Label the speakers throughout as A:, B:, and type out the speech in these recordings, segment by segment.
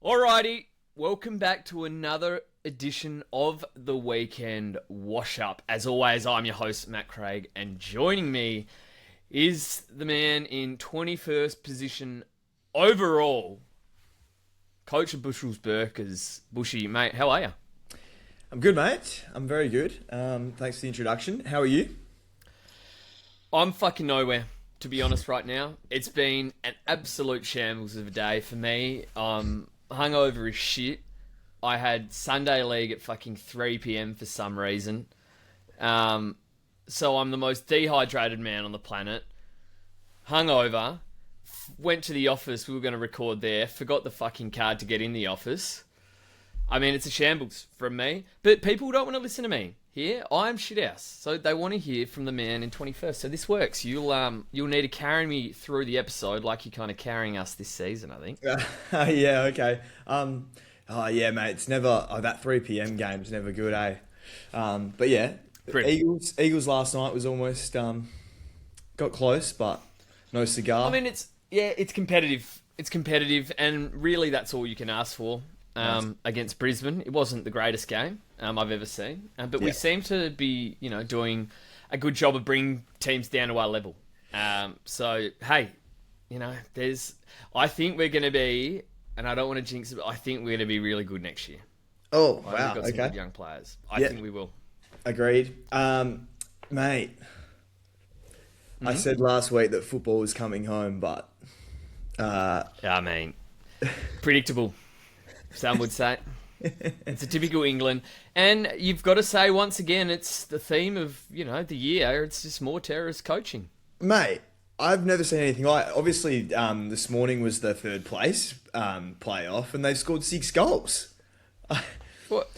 A: Alrighty, welcome back to another edition of the Weekend Wash Up. As always, I'm your host, Matt Craig, and joining me is the man in 21st position overall, Coach of Bushels Burkers. Bushy, mate, how are you?
B: I'm good, mate. I'm very good. Thanks for the introduction. How are you?
A: I'm fucking nowhere, to be honest, right now. It's been an absolute shambles of a day for me. Hungover as shit. I had Sunday league at fucking 3 p.m. for some reason. So I'm the most dehydrated man on the planet. Hungover. Went to the office. We were going to record there. Forgot the fucking card to get in the office. I mean, it's a shambles from me. But people don't want to listen to me here. I'm shithouse. So they want to hear from the man in 21st. So this works. You'll need to carry me through the episode like you're kind of carrying us this season, I think.
B: Yeah, okay. Yeah, mate. It's never that 3 p.m. game's never good, eh? But yeah, Eagles last night was almost got close, but no cigar.
A: I mean, it's competitive. It's competitive, and really, that's all you can ask for. Against Brisbane, it wasn't the greatest game I've ever seen, but we seem to be, doing a good job of bringing teams down to our level. So hey, I think we're going to be, and I don't want to jinx it, but I think we're going to be really good next year.
B: Oh,
A: We've
B: wow,
A: got some good young players. I think we will.
B: Agreed, mate. I said last week that football was coming home, but
A: I mean, predictable. Some would say. It's a typical England. And you've got to say, once again, it's the theme of, the year. It's just more terrorist coaching.
B: Mate, I've never seen anything like it. Obviously, this morning was the third place playoff, and they've scored 6 goals.
A: What?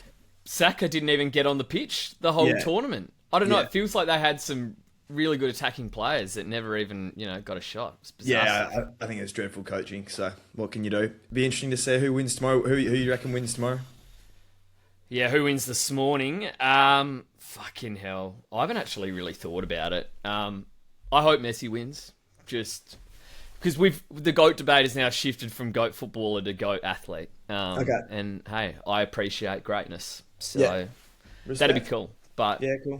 A: Saka didn't even get on the pitch the whole tournament. I don't know. It feels like they had some really good attacking players that never even, got a shot. It's bizarre.
B: Yeah, I think it's dreadful coaching. So what can you do? Be interesting to see who wins tomorrow. Who you reckon wins tomorrow?
A: Yeah, who wins this morning? Fucking hell. I haven't actually really thought about it. I hope Messi wins. Just because the GOAT debate has now shifted from GOAT footballer to GOAT athlete.
B: Okay.
A: And hey, I appreciate greatness. So that'd be cool. But
B: yeah, cool.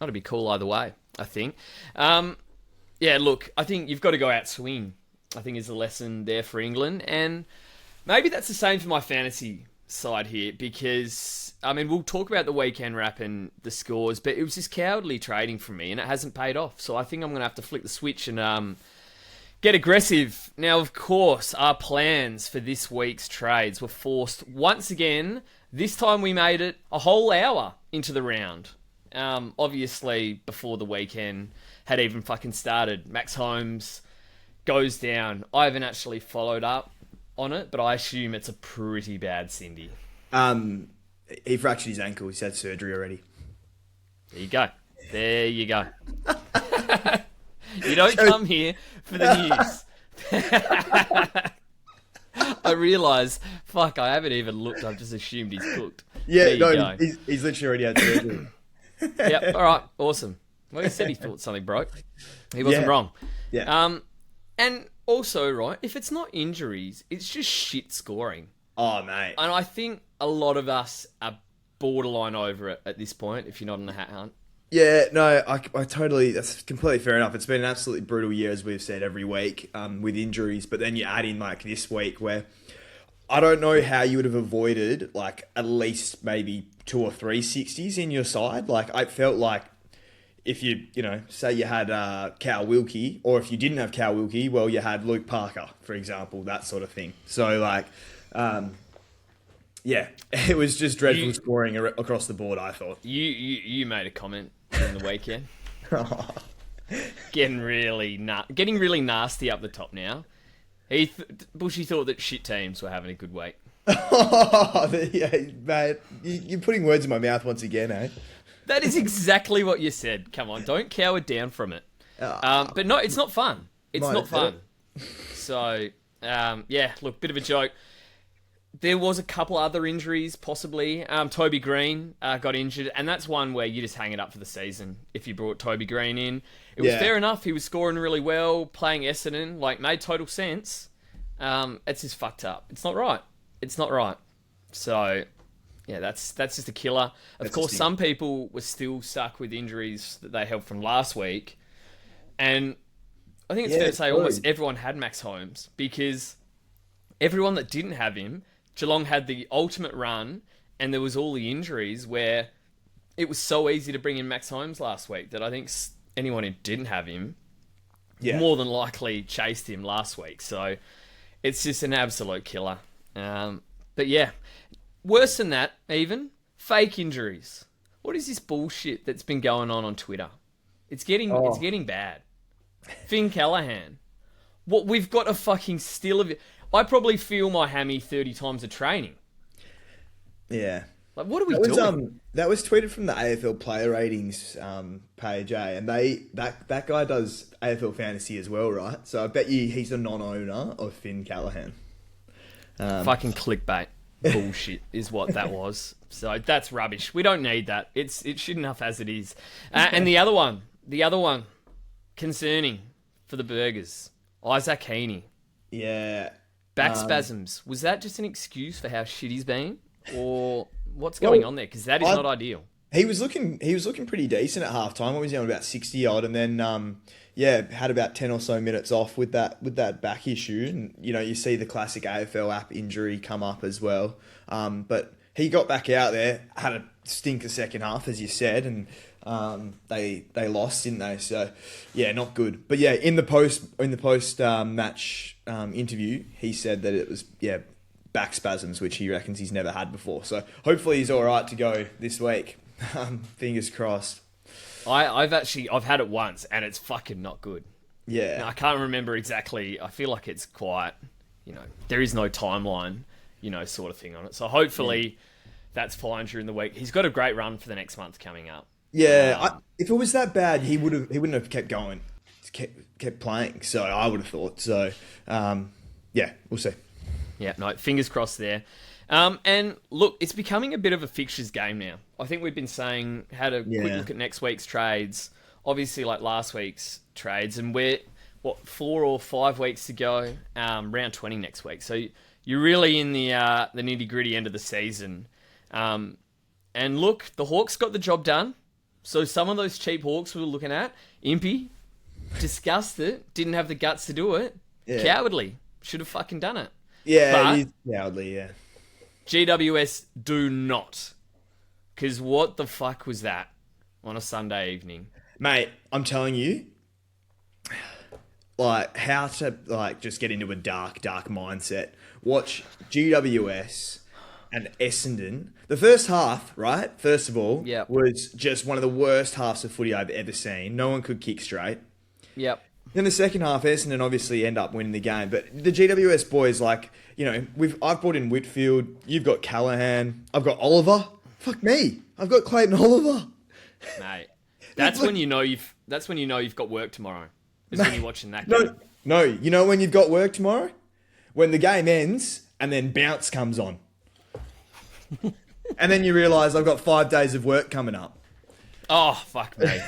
A: That'd be cool either way, I think. Look, I think you've got to go out swing, I think is the lesson there for England. And maybe that's the same for my fantasy side here because, we'll talk about the weekend wrap and the scores, but it was just cowardly trading from me and it hasn't paid off. So I think I'm going to have to flick the switch and get aggressive. Now, of course, our plans for this week's trades were forced once again. This time we made it a whole hour into the round. Obviously, before the weekend had even fucking started, Max Holmes goes down. I haven't actually followed up on it, but I assume it's a pretty bad Cindy.
B: He fractured his ankle. He's had surgery already.
A: There you go. You don't come here for the news. I realise, I haven't even looked. I've just assumed he's cooked.
B: Yeah, no, he's literally already had surgery.
A: Yep, all right, awesome. Well, he said he thought something broke. He wasn't wrong.
B: Yeah.
A: And also, right, if it's not injuries, it's just shit scoring.
B: Oh, mate.
A: And I think a lot of us are borderline over it at this point, if you're not in the hat hunt.
B: Yeah, no, I totally, that's completely fair enough. It's been an absolutely brutal year, as we've said, every week with injuries. But then you add in like this week where I don't know how you would have avoided like at least maybe 2 or 3 60s in your side. Like I felt like if you say you had Cal Wilkie, or if you didn't have Cal Wilkie, well, you had Luke Parker, for example, that sort of thing. So like, it was just dreadful scoring across the board, I thought.
A: You made a comment in the weekend. Getting really nasty up the top now. Bushy thought that shit teams were having a good week.
B: Yeah, mate, you're putting words in my mouth once again, eh?
A: That is exactly what you said. Come on, don't cower down from it. But no, it's not fun. It's not fun. So, look, bit of a joke. There was a couple other injuries, possibly. Toby Green got injured, and that's one where you just hang it up for the season if you brought Toby Green in. It was fair enough. He was scoring really well, playing Essendon, made total sense. It's just fucked up. It's not right. It's not right. So, yeah, that's just a killer. Of
B: That's a
A: course,
B: sting.
A: some people were still stuck with injuries that they held from last week. And I think it's fair
B: Yeah,
A: to say
B: true.
A: almost everyone had Max Holmes because everyone that didn't have him, Geelong had the ultimate run, and there was all the injuries where it was so easy to bring in Max Holmes last week that I think anyone who didn't have him
B: Yeah.
A: more than likely chased him last week. So it's just an absolute killer. But yeah, worse than that, even fake injuries. What is this bullshit that's been going on Twitter? It's
B: Oh,
A: getting bad. Finn Callahan. What we've got a fucking still of it. I probably feel my hammy 30 times a training.
B: yeah.
A: Like, what are we
B: That was
A: doing?
B: that was tweeted from the AFL player ratings page, and that guy does AFL fantasy as well, right? So I bet you he's a non-owner of Finn Callahan.
A: Fucking clickbait bullshit is what that was. So that's rubbish. We don't need that. It's shit enough as it is. And the other one, concerning for the Burgers, Isaac Heaney.
B: Yeah.
A: Back
B: Um,
A: spasms. Was that just an excuse for how shit he's been, or what's going
B: well,
A: on there? Because that is
B: I,
A: not ideal.
B: he was looking pretty decent at halftime. What was he on, about 60 odd, and then yeah, had about 10 or so minutes off with that back issue, and you see the classic AFL app injury come up as well. But he got back out there, had a stinker second half, as you said, and they lost, didn't they? So yeah, not good. But yeah, in the post match interview, he said that it was back spasms, which he reckons he's never had before. So hopefully he's all right to go this week. Fingers crossed.
A: I've had it once, and it's fucking not good. Now,
B: Yeah,
A: I can't remember exactly. I feel like it's quite, there is no timeline, sort of thing on it. So hopefully that's fine during the week. He's got a great run for the next month coming up.
B: yeah. If it was that bad, he wouldn't have kept going, kept playing. So I would have thought. So yeah, we'll see.
A: Yeah, no, fingers crossed there. And look, it's becoming a bit of a fixtures game now. I think we've been saying, had a quick
B: Yeah.
A: look at next week's trades. Obviously, like last week's trades, and we're, 4 or 5 weeks to go, round 20 next week. So you're really in the nitty gritty end of the season. And look, the Hawks got the job done. So some of those cheap Hawks we were looking at, Impy, discussed it, didn't have the guts to do it.
B: Yeah.
A: Cowardly. Should have fucking done it.
B: Yeah,
A: But
B: he's cowardly. Yeah.
A: GWS do not. Because what the fuck was that on a Sunday evening?
B: Mate, I'm telling you, like how to just get into a dark mindset. Watch GWS and Essendon. The first half, right? First of all,
A: Yep.
B: was just one of the worst halves of footy I've ever seen. No one could kick straight.
A: Yep.
B: Then the second half, Essendon obviously end up winning the game. But the GWS boys, I've brought in Whitfield. You've got Callahan. I've got Oliver. Fuck me. I've got Clayton Oliver.
A: Mate. That's when you know you've got work tomorrow. Is when you're watching that game.
B: No. You know when you've got work tomorrow? When the game ends and then bounce comes on. And then you realise I've got 5 days of work coming up.
A: Oh, fuck me.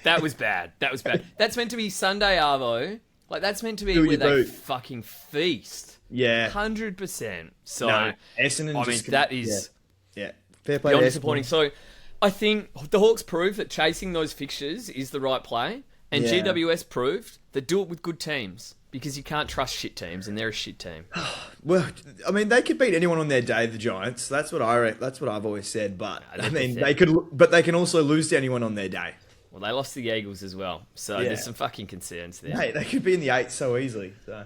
A: That was bad. That's meant to be Sunday, Arvo. Like, that's meant to be
B: Do
A: where
B: your
A: they
B: boot.
A: fucking feast.
B: Yeah.
A: 100%. So,
B: No, Essendon
A: I mean,
B: just...
A: that is
B: Yeah. Fair play
A: beyond
B: to
A: disappointing.
B: Essendon.
A: So, I think the Hawks proved that chasing those fixtures is the right play. And
B: Yeah.
A: GWS proved that do it with good teams. Because you can't trust shit teams, and they're a shit team.
B: Well, I mean, they could beat anyone on their day, the Giants. That's what that's what I've always said. But
A: Nah,
B: I
A: they're
B: mean,
A: pathetic.
B: but they can also lose to anyone on their day.
A: Well, they lost to the Eagles as well. So,
B: Yeah.
A: there's some fucking concerns there.
B: Hey, they could be in the 8 so easily. So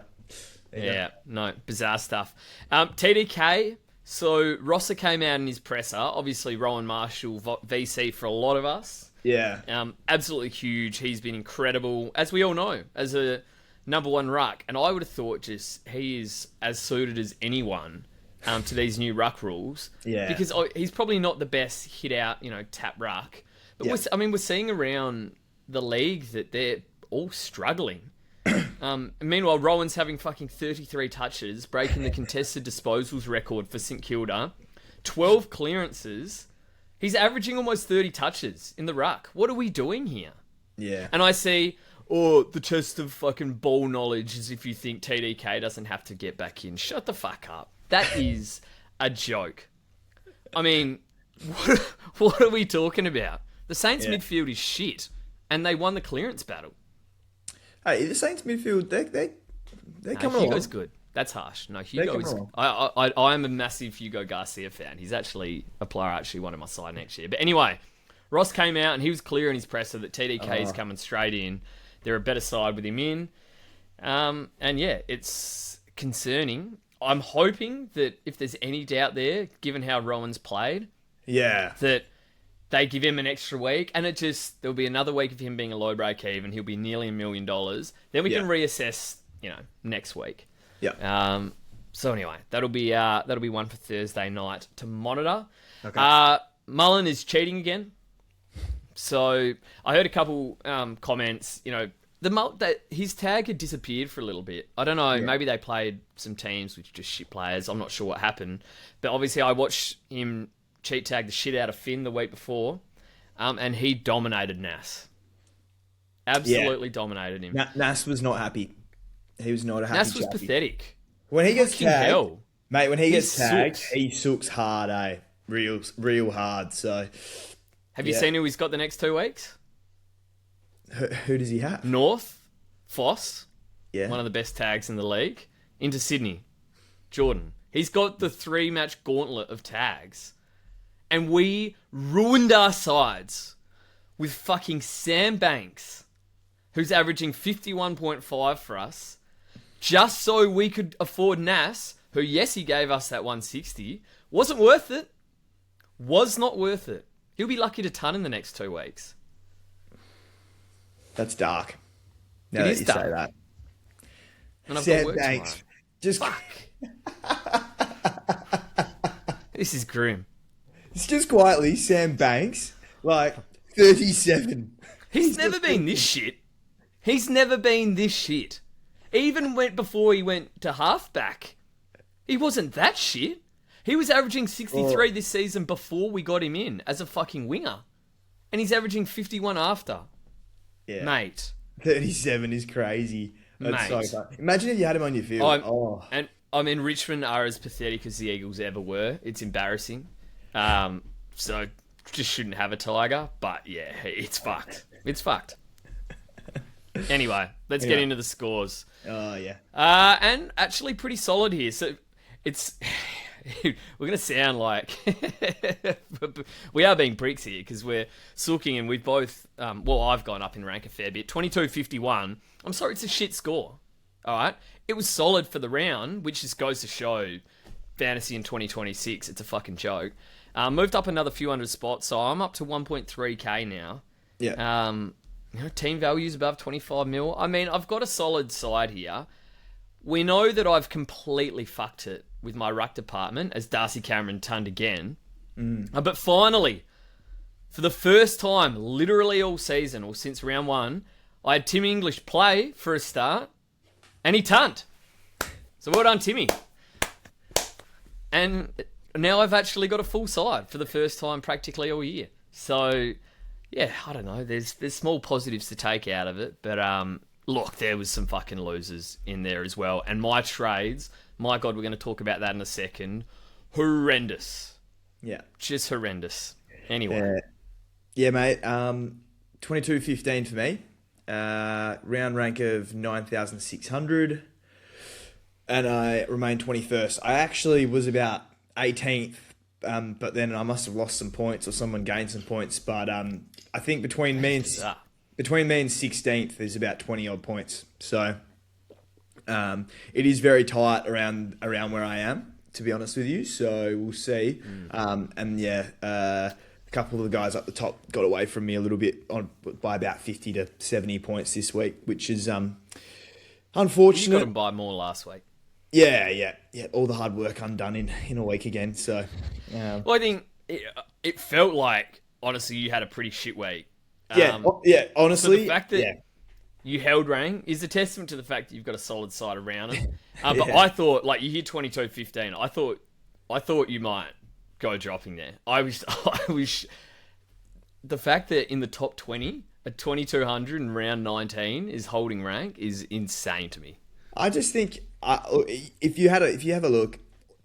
B: there you go.
A: Yeah, no, bizarre stuff. TDK, so Rosser came out in his presser. Obviously, Rowan Marshall, VC for a lot of us.
B: Yeah.
A: Absolutely huge. He's been incredible, as we all know, as a number one ruck. And I would have thought he is as suited as anyone to these new ruck rules.
B: Yeah.
A: Because he's probably not the best hit out, tap ruck. But
B: Yeah.
A: we're seeing around the league that they're all struggling. Meanwhile, Rowan's having fucking 33 touches, breaking the contested disposals record for St Kilda. 12 clearances. He's averaging almost 30 touches in the ruck. What are we doing here?
B: Yeah.
A: And I see, the test of fucking ball knowledge is if you think TDK doesn't have to get back in. Shut the fuck up. That is a joke. I mean, what are we talking about? The Saints midfield is shit, and they won the clearance battle.
B: Hey, the Saints midfield, they're coming
A: Hugo's
B: along.
A: good. That's harsh. No, Hugo is.
B: along.
A: I am a massive Hugo Garcia fan. He's actually a player I actually want on my side next year. But anyway, Ross came out and he was clear in his presser that TDK is coming straight in. They're a better side with him in. And yeah, it's concerning. I'm hoping that if there's any doubt there, given how Rowan's played,
B: Yeah.
A: that they give him an extra week, and there'll be another week of him being a low break even. He'll be nearly $1 million. Then we can reassess, next week.
B: Yeah.
A: So anyway, that'll be one for Thursday night to monitor.
B: Okay.
A: Mullen is cheating again. So I heard a couple comments. That his tag had disappeared for a little bit. I don't know.
B: Yeah.
A: Maybe they played some teams with just shit players. I'm not sure what happened. But obviously, I watched him cheat tag the shit out of Finn the week before, and he dominated Nas. Absolutely dominated him.
B: Nas was not happy. He was not a happy
A: Nas was
B: chappy.
A: pathetic.
B: When he gets
A: Fucking
B: tagged,
A: hell.
B: mate, when he gets tagged,
A: sooks.
B: he sooks hard, eh? Real hard. So,
A: Have you seen who he's got the next 2 weeks?
B: who does he have?
A: North, Foss,
B: Yeah.
A: one of the best tags in the league, into Sydney, Jordan. He's got the 3-match gauntlet of tags. And we ruined our sides with fucking Sam Banks, who's averaging 51.5 for us, just so we could afford Nas, who, yes, he gave us that 160. Wasn't worth it. Was not worth it. He'll be lucky to ton in the next 2 weeks.
B: That's dark. Now
A: It
B: that
A: is
B: you
A: dark.
B: say that.
A: And I've got
B: Sam
A: work
B: Banks.
A: tomorrow.
B: Just
A: This is grim.
B: It's just quietly Sam Banks, like 37.
A: He's never been this shit. He's never been this shit. Even before he went to halfback, he wasn't that shit. He was averaging 63 this season before we got him in as a fucking winger. And he's averaging 51 after.
B: Yeah.
A: Mate.
B: 37 is crazy. That's
A: Mate.
B: so fun. Imagine if you had him on your field.
A: And Richmond are as pathetic as the Eagles ever were. It's embarrassing. So just shouldn't have a Tiger. But yeah, it's fucked. It's fucked. Anyway, let's get into the scores.
B: Oh, yeah.
A: And actually pretty solid here. So it's... We're going to sound like... we are being pricks here because we're sooking and we've both... I've gone up in rank a fair bit. 22-51. I'm sorry, it's a shit score. All right? It was solid for the round, which just goes to show fantasy in 2026. It's a fucking joke. Moved up another few hundred spots, so I'm up to 1.3k now.
B: Yeah.
A: Team values above 25 mil. I mean, I've got a solid side here. We know that I've completely fucked it with my ruck department as Darcy Cameron tunned again. But finally, for the first time, literally all season or since round 1, I had Tim English play for a start and he tunned. So well done, Timmy. And now I've actually got a full side for the first time practically all year. So, yeah, I don't know. There's small positives to take out of it. But, look, there was some fucking losers in there as well. And my trades, my God, we're going to talk about that in a second. Horrendous.
B: Yeah.
A: Just horrendous. Anyway.
B: Yeah, mate. 22-15 for me. Round rank of 9,600. And I remained 21st. I actually was about 18th, but then I must have lost some points or someone gained some points. But I think between me and 16th is about 20 odd points. So it is very tight around where I am, to be honest with you. So we'll see. And yeah, a couple of the guys up the top got away from me a little bit by about 50 to 70 points this week, which is unfortunate.
A: You got them by more last week.
B: Yeah. All the hard work undone in a week again. So,
A: Well, I think it felt like, honestly, you had a pretty shit week.
B: Honestly,
A: so the fact that you held rank is a testament to the fact that you've got a solid side around it. But I thought, like, you hit 22-15. I thought you might go dropping there. I was the fact that in the top 20 at 2200 in round 19 is holding rank is insane to me.
B: I just think if you have a look,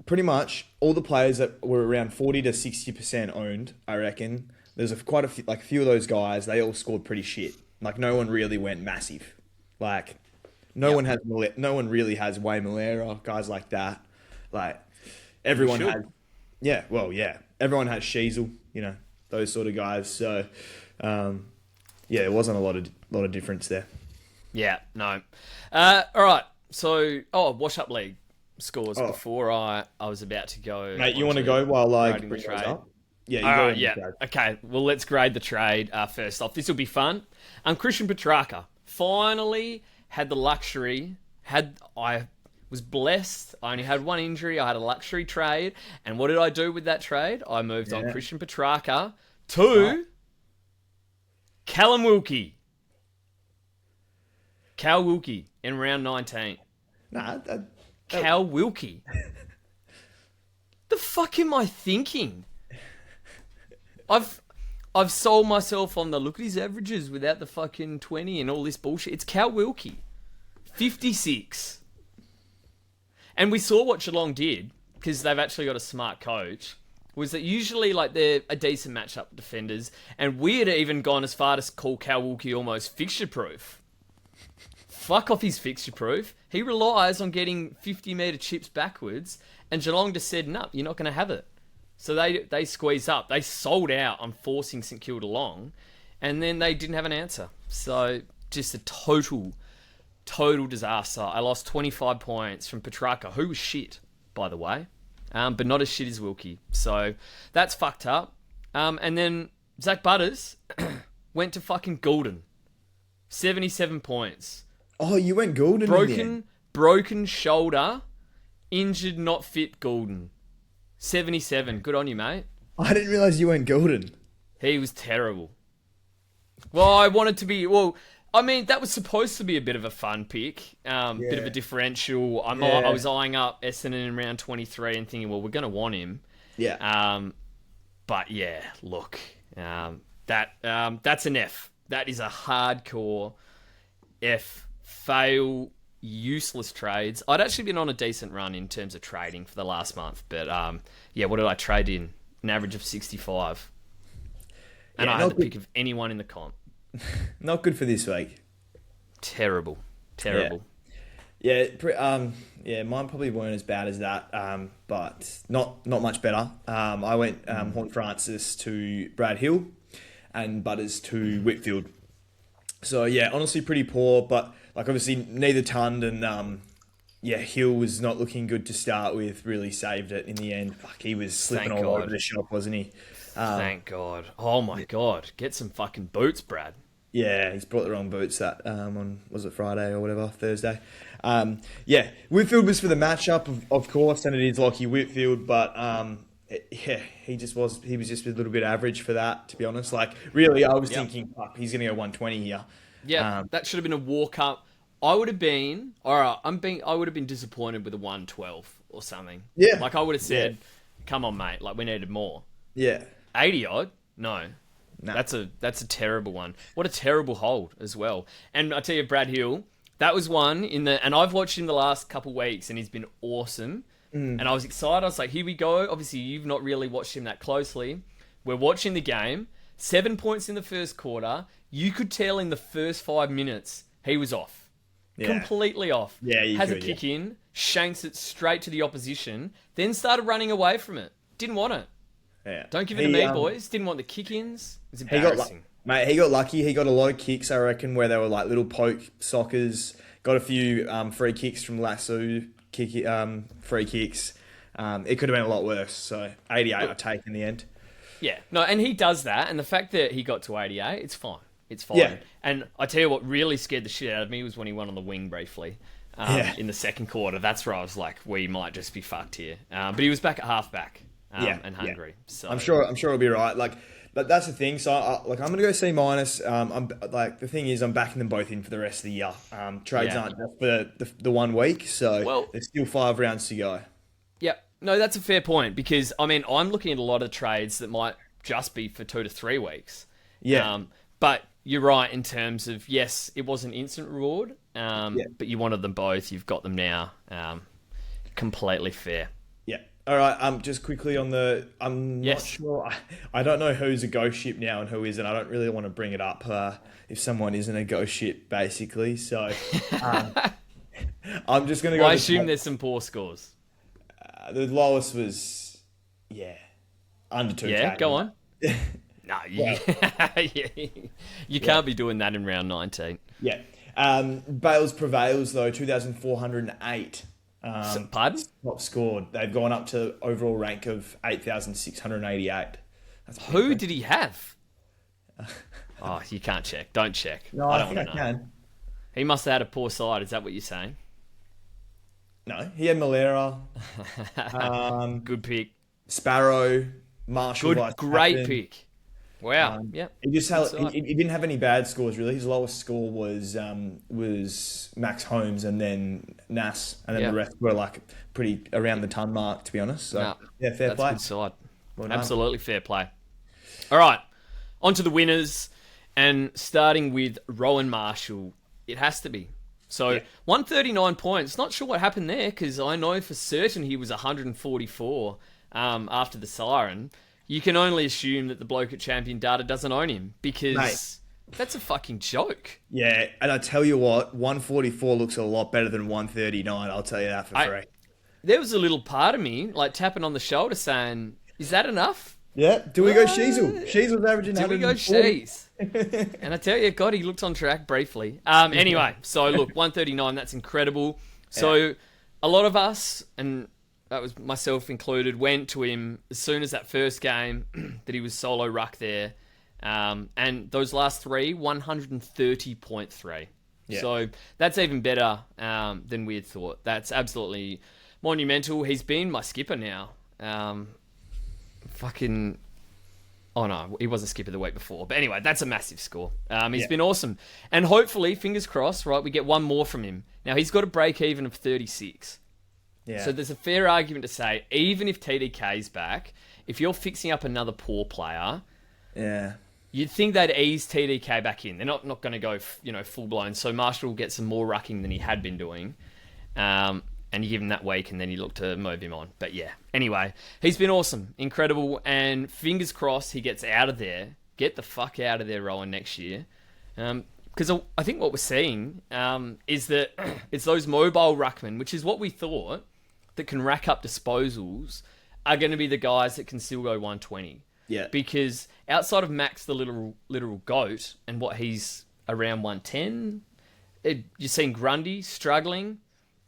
B: pretty much all the players that were around 40 to 60% owned, I reckon. There's quite a few, like a few of those guys. They all scored pretty shit. Like no one really went massive. Like
A: Yep.
B: no one really has Way Malera, guys like that. Like
A: You
B: everyone
A: should.
B: has, yeah, well, yeah, everyone has Sheasel, those sort of guys. So, um, yeah, there wasn't a lot of difference there.
A: Yeah, no. All right. So, Wash Up League scores
B: Oh,
A: before I was about to go
B: mate, you
A: on
B: want to
A: to
B: go while like
A: grading the
B: bring those
A: trade.
B: up? Yeah,
A: All
B: you go
A: right,
B: on the
A: yeah.
B: trade.
A: Okay, well, let's grade the trade first off. This will be fun. Christian Petrarca finally had the luxury. I was blessed. I only had one injury. I had a luxury trade, and what did I do with that trade? I moved on
B: Yeah.
A: Christian Petrarca
B: Right.
A: to Callum Wilkie. Cal Wilkie in round 19.
B: Nah,
A: Cal Wilkie. The fuck am I thinking? I've I've sold myself on the look at his averages without the fucking 20 and all this bullshit. It's Cal Wilkie. 56. And we saw what Geelong did, because they've actually got a smart coach, was that usually like they're a decent matchup defenders, and we had even gone as far to call Cal Wilkie almost fixture proof. Fuck off his fixture proof. He relies on getting 50-metre chips backwards, and Geelong just said, no, you're not going to have it. So they squeezed up. They sold out on forcing St Kilda long, and then they didn't have an answer. So just a total disaster. I lost 25 points from Petrarca, who was shit, by the way, but not as shit as Wilkie. So that's fucked up. And then Zach Butters went to fucking Goulden. 77 points.
B: Oh, you went Golden in the end.
A: Broken shoulder, injured, not fit Goulden. 77. Good on you, mate.
B: I didn't realize you went Golden.
A: He was terrible. Well, I wanted to be... Well, I mean, that was supposed to be a bit of a fun pick. Bit of a differential.
B: Yeah.
A: I was eyeing up Essendon in round 23 and thinking, well, we're going to want him.
B: Yeah.
A: But yeah, look. That's an F. That is a hardcore F. Fail, useless trades. I'd actually been on a decent run in terms of trading for the last month. But yeah, what did I trade in? An average of 65. And
B: Yeah,
A: I
B: not
A: had the
B: good.
A: pick of anyone in the comp.
B: Not good for this week.
A: Terrible.
B: Yeah, yeah, mine probably weren't as bad as that, but not much better. I went Horn Francis to Brad Hill and Butters to Whitfield. So yeah, honestly pretty poor, but like obviously neither Tund and yeah, Hill was not looking good to start with. Really saved it in the end. Fuck, he was slipping
A: Thank
B: all
A: God.
B: over the shop, wasn't he?
A: Thank God. Oh my God. Get some fucking boots, Brad.
B: Yeah, he's brought the wrong boots that on was it Friday or whatever, Thursday. Yeah, Whitfield was for the matchup, of course, and it is Lockie Whitfield, but yeah, he was just a little bit average for that, to be honest. Like really, I was
A: Yep.
B: thinking, fuck, he's gonna go 120 here.
A: Yeah, that should have been a walk up. I would have been I would have been disappointed with a 112 or something.
B: Yeah.
A: Like I would have said, come on, mate, like we needed more.
B: Yeah,
A: 80 odd? No.
B: nah.
A: That's a terrible one. What a terrible hold as well. And I tell you, Brad Hill, that was one and I've watched him the last couple weeks and he's been awesome. And I was excited. I was like, here we go. Obviously, you've not really watched him that closely. We're watching the game. 7 points in the first quarter. You could tell in the first 5 minutes he was off.
B: Yeah.
A: Completely off.
B: Yeah, you
A: Has
B: could,
A: a kick in, shanks it straight to the opposition, then started running away from it. Didn't want it.
B: Yeah.
A: Don't give it to me, boys. Didn't want the kick-ins. It was
B: He got
A: embarrassing.
B: mate. He got lucky. He got a lot of kicks, I reckon, where they were like little poke soccers. Got a few free kicks from Lasso, free kicks. It could have been a lot worse. So 88, I take in the end.
A: Yeah, no, and he does that, and the fact that he got to 88, it's fine. It's fine.
B: Yeah.
A: And I tell you what really scared the shit out of me was when he went on the wing briefly
B: Yeah.
A: in the second quarter. That's where I was like, we might just be fucked here. But he was back at halfback and hungry. So
B: I'm sure it'll be right. Like, but that's the thing. So, I'm gonna go C minus. I'm like the thing is, I'm backing them both in for the rest of the year. Trades
A: Yeah.
B: aren't just for the 1 week, so
A: Well-
B: there's still 5 rounds to go.
A: Yep. No, that's a fair point because I mean I'm looking at a lot of trades that might just be for 2 to 3 weeks.
B: Yeah.
A: But you're right in terms of yes, it was an instant reward. But you wanted them both. You've got them now. Completely fair.
B: Yeah. All right. Just quickly on the, I'm not
A: Yes.
B: sure. I don't know who's a ghost ship now and who isn't. I don't really want to bring it up if someone isn't a ghost ship, basically. So, um, I'm just gonna
A: Well,
B: go
A: I
B: the
A: assume
B: top.
A: there's some poor scores.
B: The lowest was, yeah, under
A: Yeah,
B: 2K.
A: go on. No, you,
B: Well,
A: yeah, you
B: yeah,
A: can't be doing that in round 19.
B: yeah. Bales prevails though, 2,408.
A: Pardon?
B: Top scored. They've gone up to overall rank of 8,688. That's pretty
A: Who
B: impressive.
A: did he have? Oh, you can't check. Don't check.
B: No,
A: I
B: I
A: don't
B: think I
A: want to know.
B: can.
A: He must have had a poor side. Is that what you're saying?
B: No, he had Malera,
A: Good pick.
B: Sparrow, Marshall
A: Good,
B: vice
A: great
B: captain.
A: pick. Wow.
B: Um,
A: Yep.
B: he just
A: Good
B: had
A: side.
B: he didn't have any bad scores really. His lowest score was Max Holmes and then Nas, and then the
A: Yeah.
B: rest were like pretty around the ton mark to be honest. So
A: No,
B: yeah, fair
A: that's a
B: play.
A: good side.
B: Well done.
A: Absolutely fair play. All right. On to the winners. And starting with Rowan Marshall, it has to be. So
B: Yeah.
A: 139 points. Not sure what happened there because I know for certain he was 144 after the siren. You can only assume that the bloke at Champion Data doesn't own him because
B: Mate.
A: that's a fucking joke.
B: Yeah, and I tell you what, 144 looks a lot better than 139. I'll tell you that for free.
A: There was a little part of me like tapping on the shoulder saying, "Is that enough?
B: Yeah, do we go Sheasel? Sheasel's averaging
A: Do we go
B: 140.
A: Shees?" And I tell you, God, he looked on track briefly. Anyway, so look, 139, that's incredible. So a lot of us, and that was myself included, went to him as soon as that first game that he was solo ruck there. And those last three, 130.3.
B: Yeah.
A: So that's even better than we had thought. That's absolutely monumental. He's been my skipper now. Fucking... Oh no, he was a skipper the week before. But anyway, that's a massive score. He's been awesome. And hopefully, fingers crossed, right, we get one more from him. Now, he's got a break even of 36.
B: Yeah.
A: So there's a fair argument to say, even if TDK's back, if you're fixing up another poor player,
B: Yeah.
A: you'd think they'd ease TDK back in. They're not going to go, full blown. So Marshall will get some more rucking than he had been doing. And you give him that week, and then you look to move him on. But yeah, anyway, he's been awesome, incredible, and fingers crossed he gets out of there. Get the fuck out of there, Rowan, next year. Because I think what we're seeing is that it's those mobile ruckmen, which is what we thought, that can rack up disposals, are going to be the guys that can still go 120.
B: Yeah.
A: Because outside of Max, the literal goat, and what he's around 110, you're seeing Grundy struggling.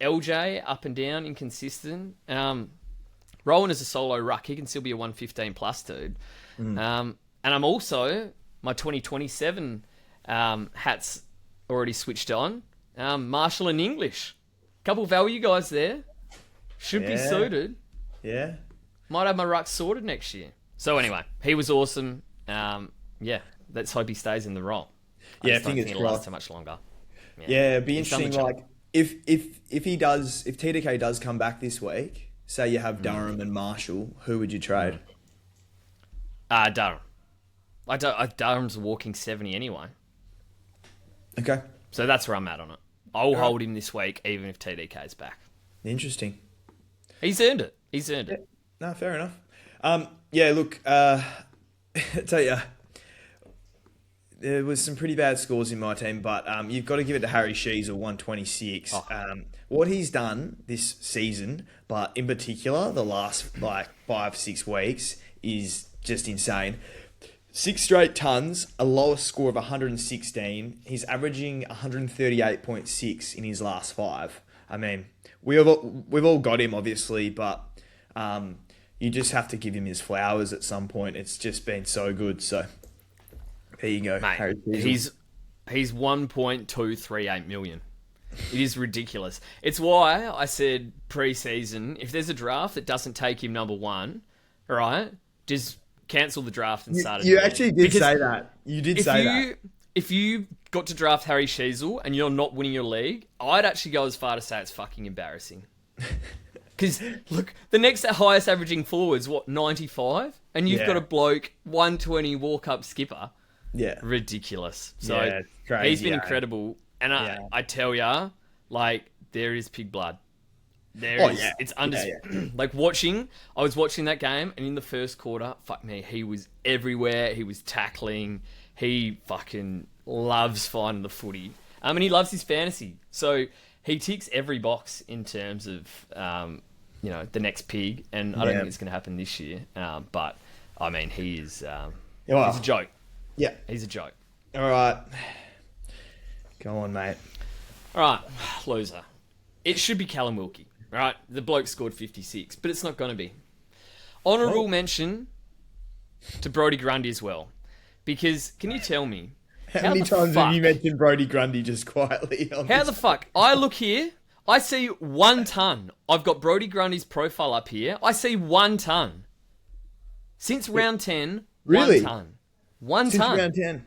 A: LJ up and down, inconsistent. Rowan as a solo ruck, he can still be a 115 plus dude. And I'm also my 2027 hats already switched on. Marshall and English, couple value guys there, should be
B: Yeah.
A: suited.
B: Yeah.
A: Might have my ruck sorted next year. So anyway, he was awesome. Let's hope he stays in the role. I
B: Yeah,
A: just don't
B: fingers
A: think it'll last
B: crossed.
A: too much longer.
B: Yeah, it'd be
A: He's done the
B: interesting.
A: job.
B: Like if he does, if TDK does come back this week, say you have Durham and Marshall, who would you trade?
A: Durham. Durham's a walking 70 anyway.
B: Okay,
A: So that's where I'm at on it. I'll hold him this week, even if TDK's back.
B: interesting.
A: He's earned it. He's earned it.
B: No, fair enough. Yeah, look, I tell you, there was some pretty bad scores in my team, but you've got to give it to Harry Shees at 126. What he's done this season, but in particular the last like 5-6 weeks, is just insane. 6 straight tons, a lowest score of 116. He's averaging 138.6 in his last 5. I mean, we've all got him obviously, but you just have to give him his flowers at some point. It's just been so good. So there you go,
A: Mate,
B: Harry Shees.
A: he's 1.238 million. It is ridiculous. It's why I said pre-season, if there's a draft that doesn't take him number 1, all right, just cancel the draft and start it
B: You
A: again.
B: actually did say that. You did say that.
A: If you got to draft Harry Sheasel and you're not winning your league, I'd actually go as far to say it's fucking embarrassing. Because, look, the next highest averaging forward's, 95? And you've
B: Yeah.
A: got a bloke, 120 walk-up skipper.
B: Yeah.
A: Ridiculous. So,
B: Yeah, it's crazy,
A: he's been
B: eh?
A: incredible. And
B: Yeah.
A: I tell ya, like, there is pig blood. There
B: Oh,
A: is,
B: yeah.
A: it's
B: Yeah, yeah.
A: like I was watching that game, and in the first quarter, fuck me, he was everywhere. He was tackling. He fucking loves finding the footy. And he loves his fantasy. So he ticks every box in terms of, the next pig. And I don't
B: Yeah.
A: think it's going to happen this year. But I mean, he is,
B: Yeah, well,
A: he's a joke.
B: yeah.
A: He's a joke.
B: All right. Go on, mate.
A: All right, loser. It should be Callum Wilkie, right? The bloke scored 56, but it's not going to be. Honourable mention to Brodie Grundy as well. Because, can you tell me,
B: How many times have you mentioned Brodie Grundy just quietly?
A: How the fuck? I look here, I see 1 ton. I've got Brodie Grundy's profile up here. I see 1 ton. Since round 10,
B: Really?
A: 1 ton. 1
B: Since
A: ton.
B: round 10.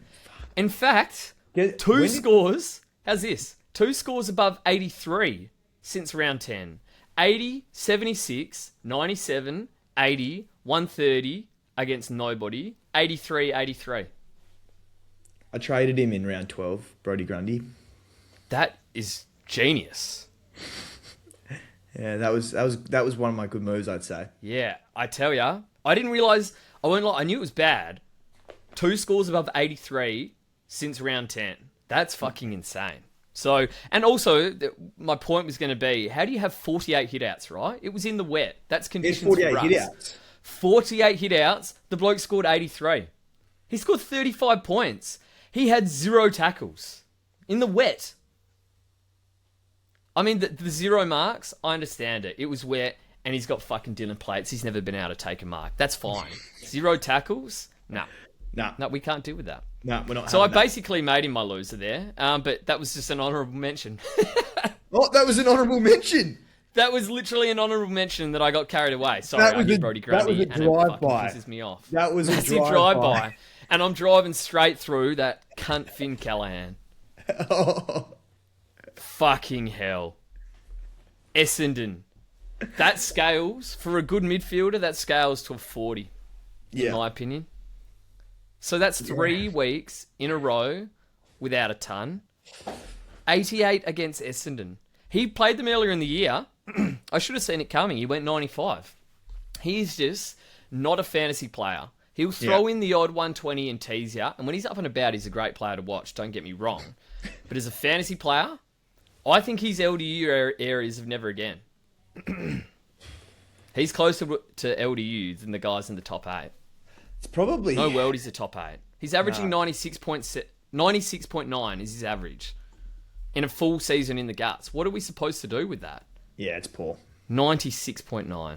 A: In fact,
B: When
A: two
B: did-
A: scores. How's this? 2 scores above 83 since round 10. 80, 76, 97, 80, 130 against nobody. 83, 83.
B: I traded him in round 12, Brodie Grundy.
A: That is genius.
B: Yeah, that was one of my good moves, I'd say.
A: Yeah, I tell ya. I didn't realise, I won't lie, I knew it was bad. 2 scores above 83 since round 10. That's fucking insane. So, and also, my point was going to be, how do you have 48 hitouts, right? It was in the wet. That's
B: There's
A: conditions
B: 48
A: for us.
B: hitouts.
A: 48 hitouts. The bloke scored 83. He scored 35 points. He had 0 tackles. In the wet. I mean, the 0 marks, I understand it. It was wet, and he's got fucking dinner plates. He's never been able to take a mark. That's fine. 0 tackles? No, we can't deal with that.
B: No, we're not.
A: So I
B: having that.
A: basically made him my loser there, but that was just an honourable mention.
B: Oh, that was an honourable mention.
A: That was literally an honourable mention that I got carried away. Sorry,
B: That was
A: I knew
B: a-
A: Brodie
B: that
A: Grundy,
B: was a
A: and it fucking
B: drive-by.
A: pisses me off.
B: That was a
A: Massive
B: drive-by.
A: And I'm driving straight through that cunt Finn Callahan.
B: Oh,
A: Fucking hell. Essendon. That scales, for a good midfielder, that scales to a 40, in my opinion. So that's 3 weeks in a row without a ton. 88 against Essendon. He played them earlier in the year. I should have seen it coming. He went 95. He's just not a fantasy player. He'll throw in the odd 120 and tease you. And when he's up and about, he's a great player to watch. Don't get me wrong. But as a fantasy player, I think his LDU areas of never again. He's closer to LDU than the guys in the top 8.
B: it's probably
A: No world, he's a top 8. He's averaging 96.9 is his average. In a full season in the guts. What are we supposed to do with that?
B: Yeah, it's poor.
A: 96.9.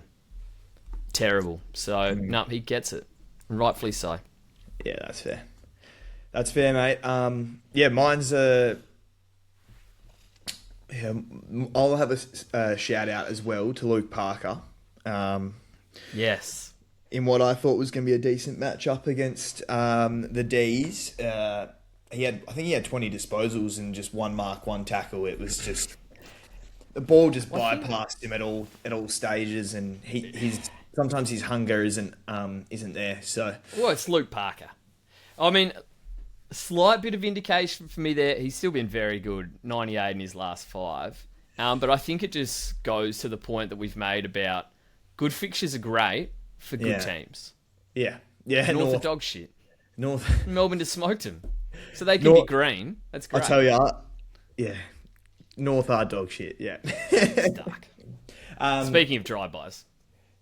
A: Terrible. So, no, he gets it. And rightfully so.
B: Yeah, that's fair. That's fair, mate. Yeah, mine's yeah, I'll have a shout out as well to Luke Parker.
A: Yes.
B: In what I thought was going to be a decent matchup against the D's. I think he had 20 disposals and just 1 mark, 1 tackle. It was just the ball just bypassed him at all stages, and sometimes his hunger isn't there. So
A: Well, it's Luke Parker. I mean, a slight bit of indication for me there. He's still been very good. 98 in his last 5. But I think it just goes to the point that we've made about good fixtures are great for good teams.
B: yeah,
A: North are dog shit.
B: North.
A: Melbourne just smoked him. So they can be green. That's great.
B: I tell you, yeah, North are dog shit. Yeah.
A: Dark. Speaking of drive-bys.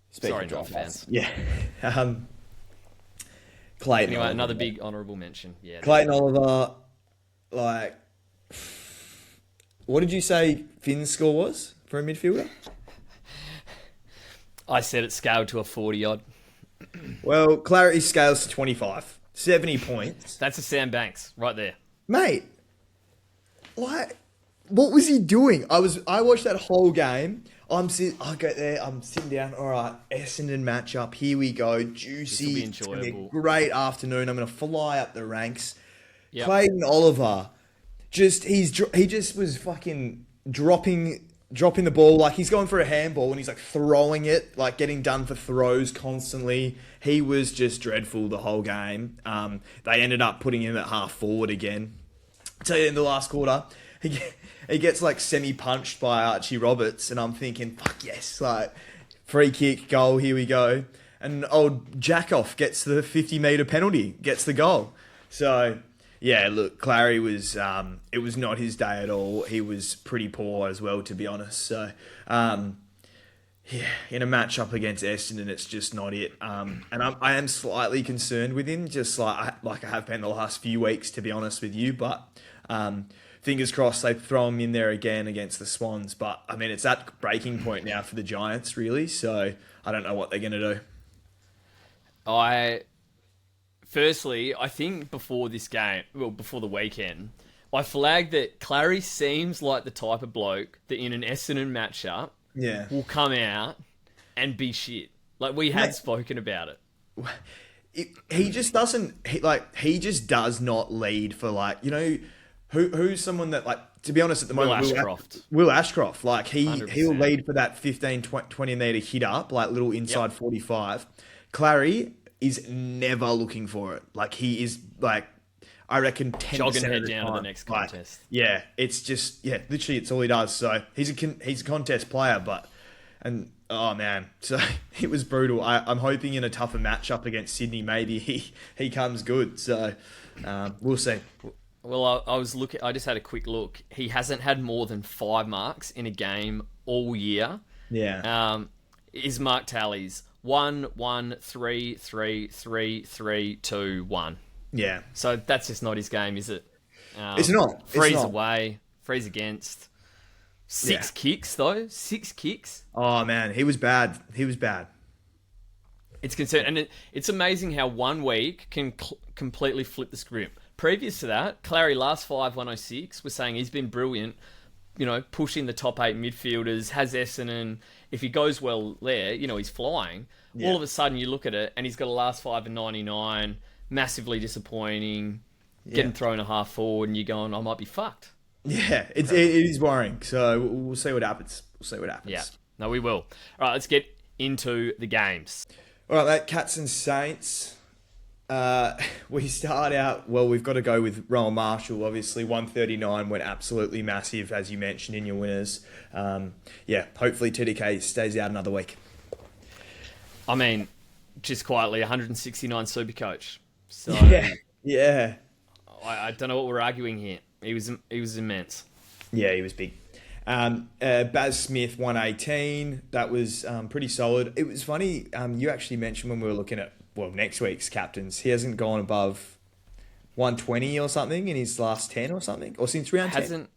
A: Sorry,
B: of
A: North fans.
B: Yeah. Clayton.
A: Anyway,
B: Oliver,
A: another big honourable mention. Yeah.
B: Clayton Oliver, like, what did you say Finn's score was for a midfielder?
A: I said it scaled to a 40-odd.
B: Well, Clarity scales to 25. 70 points.
A: That's a Sam Banks right there.
B: Mate, like, what was he doing? I watched that whole game. I get there, I'm sitting down, all right, Essendon matchup, here we go, juicy.
A: This'll be
B: It's gonna be a
A: enjoyable.
B: great afternoon, I'm going to fly up the ranks.
A: Yep.
B: Clayton Oliver, he just was fucking dropping the ball, like he's going for a handball and he's like throwing it, like getting done for throws constantly. He was just dreadful the whole game. They ended up putting him at half forward again. I tell you, in the last quarter, he gets like semi-punched by Archie Roberts, and I'm thinking, fuck yes, like free kick, goal, here we go. And old Jackoff gets the 50-metre penalty, gets the goal. So, yeah, look, Clary was, it was not his day at all. He was pretty poor as well, to be honest. So, yeah, in a match-up against Essendon, it's just not it. And I am slightly concerned with him, just like I have been the last few weeks, to be honest with you. But fingers crossed they throw him in there again against the Swans. But, I mean, it's at breaking point now for the Giants, really. So I don't know what they're going to do.
A: Firstly, I think before this game, well, before the weekend, I flagged that Clary seems like the type of bloke that in an Essendon matchup will come out and be shit. Like, we had spoken about it.
B: He just doesn't, he just does not lead for, like, you know, who's someone that, like, to be honest, at the moment, Will Ashcroft. Like, he'll lead for that 15, 20 metre hit up, like little inside 45. Clary is never looking for it. Like, he is, like, I reckon 10%
A: jogging head
B: of the
A: down
B: time.
A: to the next contest.
B: Like, yeah, it's just, literally it's all he does. So he's a contest player, oh man, so it was brutal. I'm hoping in a tougher matchup against Sydney, maybe he comes good. So we'll see.
A: Well, I just had a quick look. He hasn't had more than 5 marks in a game all year.
B: Yeah.
A: His mark tallies 1, 1, 3, 3, 3, 3, 2, 1.
B: Yeah.
A: So that's just not his game, is it?
B: It's not.
A: Freeze away, freeze against. 6 kicks, though. 6 kicks.
B: Oh, man. He was bad.
A: It's concerned. And it's amazing how 1 week can completely flip the script. Previous to that, Clary last 5, 106, was saying he's been brilliant, you know, pushing the top 8 midfielders, has Essendon. If he goes well there, you know, he's flying. Yeah. All of a sudden, you look at it, and he's got a last 5 and 99, massively disappointing, getting thrown a half forward, and you're going, I might be fucked.
B: Yeah, it is worrying. So we'll see what happens.
A: Yeah, no, we will. All right, let's get into the games.
B: All right, mate, Cats and Saints. We start out, well, we've got to go with Rowan Marshall, obviously. 139 went absolutely massive, as you mentioned in your winners. Hopefully TDK stays out another week.
A: I mean, just quietly, 169 Supercoach. So
B: yeah.
A: I don't know what we're arguing here. He was immense.
B: Yeah, he was big. Baz Smith, 118. That was pretty solid. It was funny, you actually mentioned when we were looking at, well, next week's captains, he hasn't gone above 120 or something in his last 10 or something, or since round 10.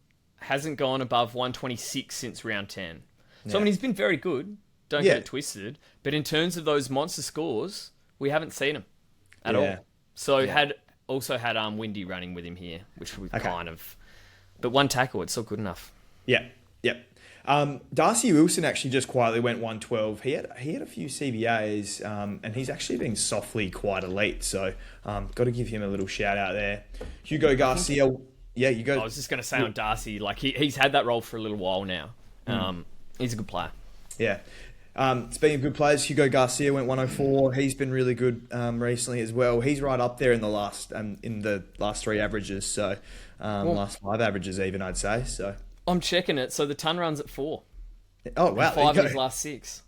A: Hasn't gone above 126 since round 10. So, I mean, he's been very good. Don't get it twisted. But in terms of those monster scores, we haven't seen him at all. So, had Windy running with him here, which we kind of... But 1 tackle, it's still good enough.
B: Yeah. Darcy Wilson actually just quietly went 112. He had a few CBAs, and he's actually been softly quite elite. So, got to give him a little shout out there. Hugo Garcia, you go.
A: I was just going to say on Darcy, like he's had that role for a little while now. He's a good player.
B: Yeah. Speaking of good players, Hugo Garcia went 104. He's been really good recently as well. He's right up there in the last 3 averages. So, last 5 averages even, I'd say. So.
A: I'm checking it. So the ton run's at 4.
B: Oh, wow.
A: 5 of his last 6.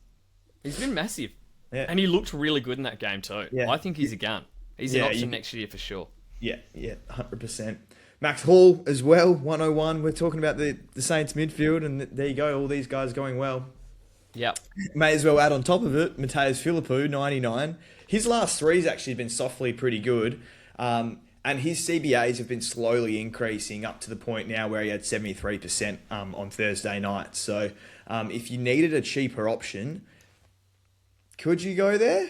A: He's been massive.
B: Yeah.
A: And he looked really good in that game too. Yeah. I think he's a gun. He's an option next year for sure.
B: Yeah, 100%. Max Hall as well, 101. We're talking about the Saints midfield, and there you go. All these guys going well.
A: Yep.
B: May as well add on top of it, Mateus Philippou, 99. His last 3's actually been softly pretty good. And his CBAs have been slowly increasing up to the point now where he had 73% on Thursday night. So if you needed a cheaper option, could you go there?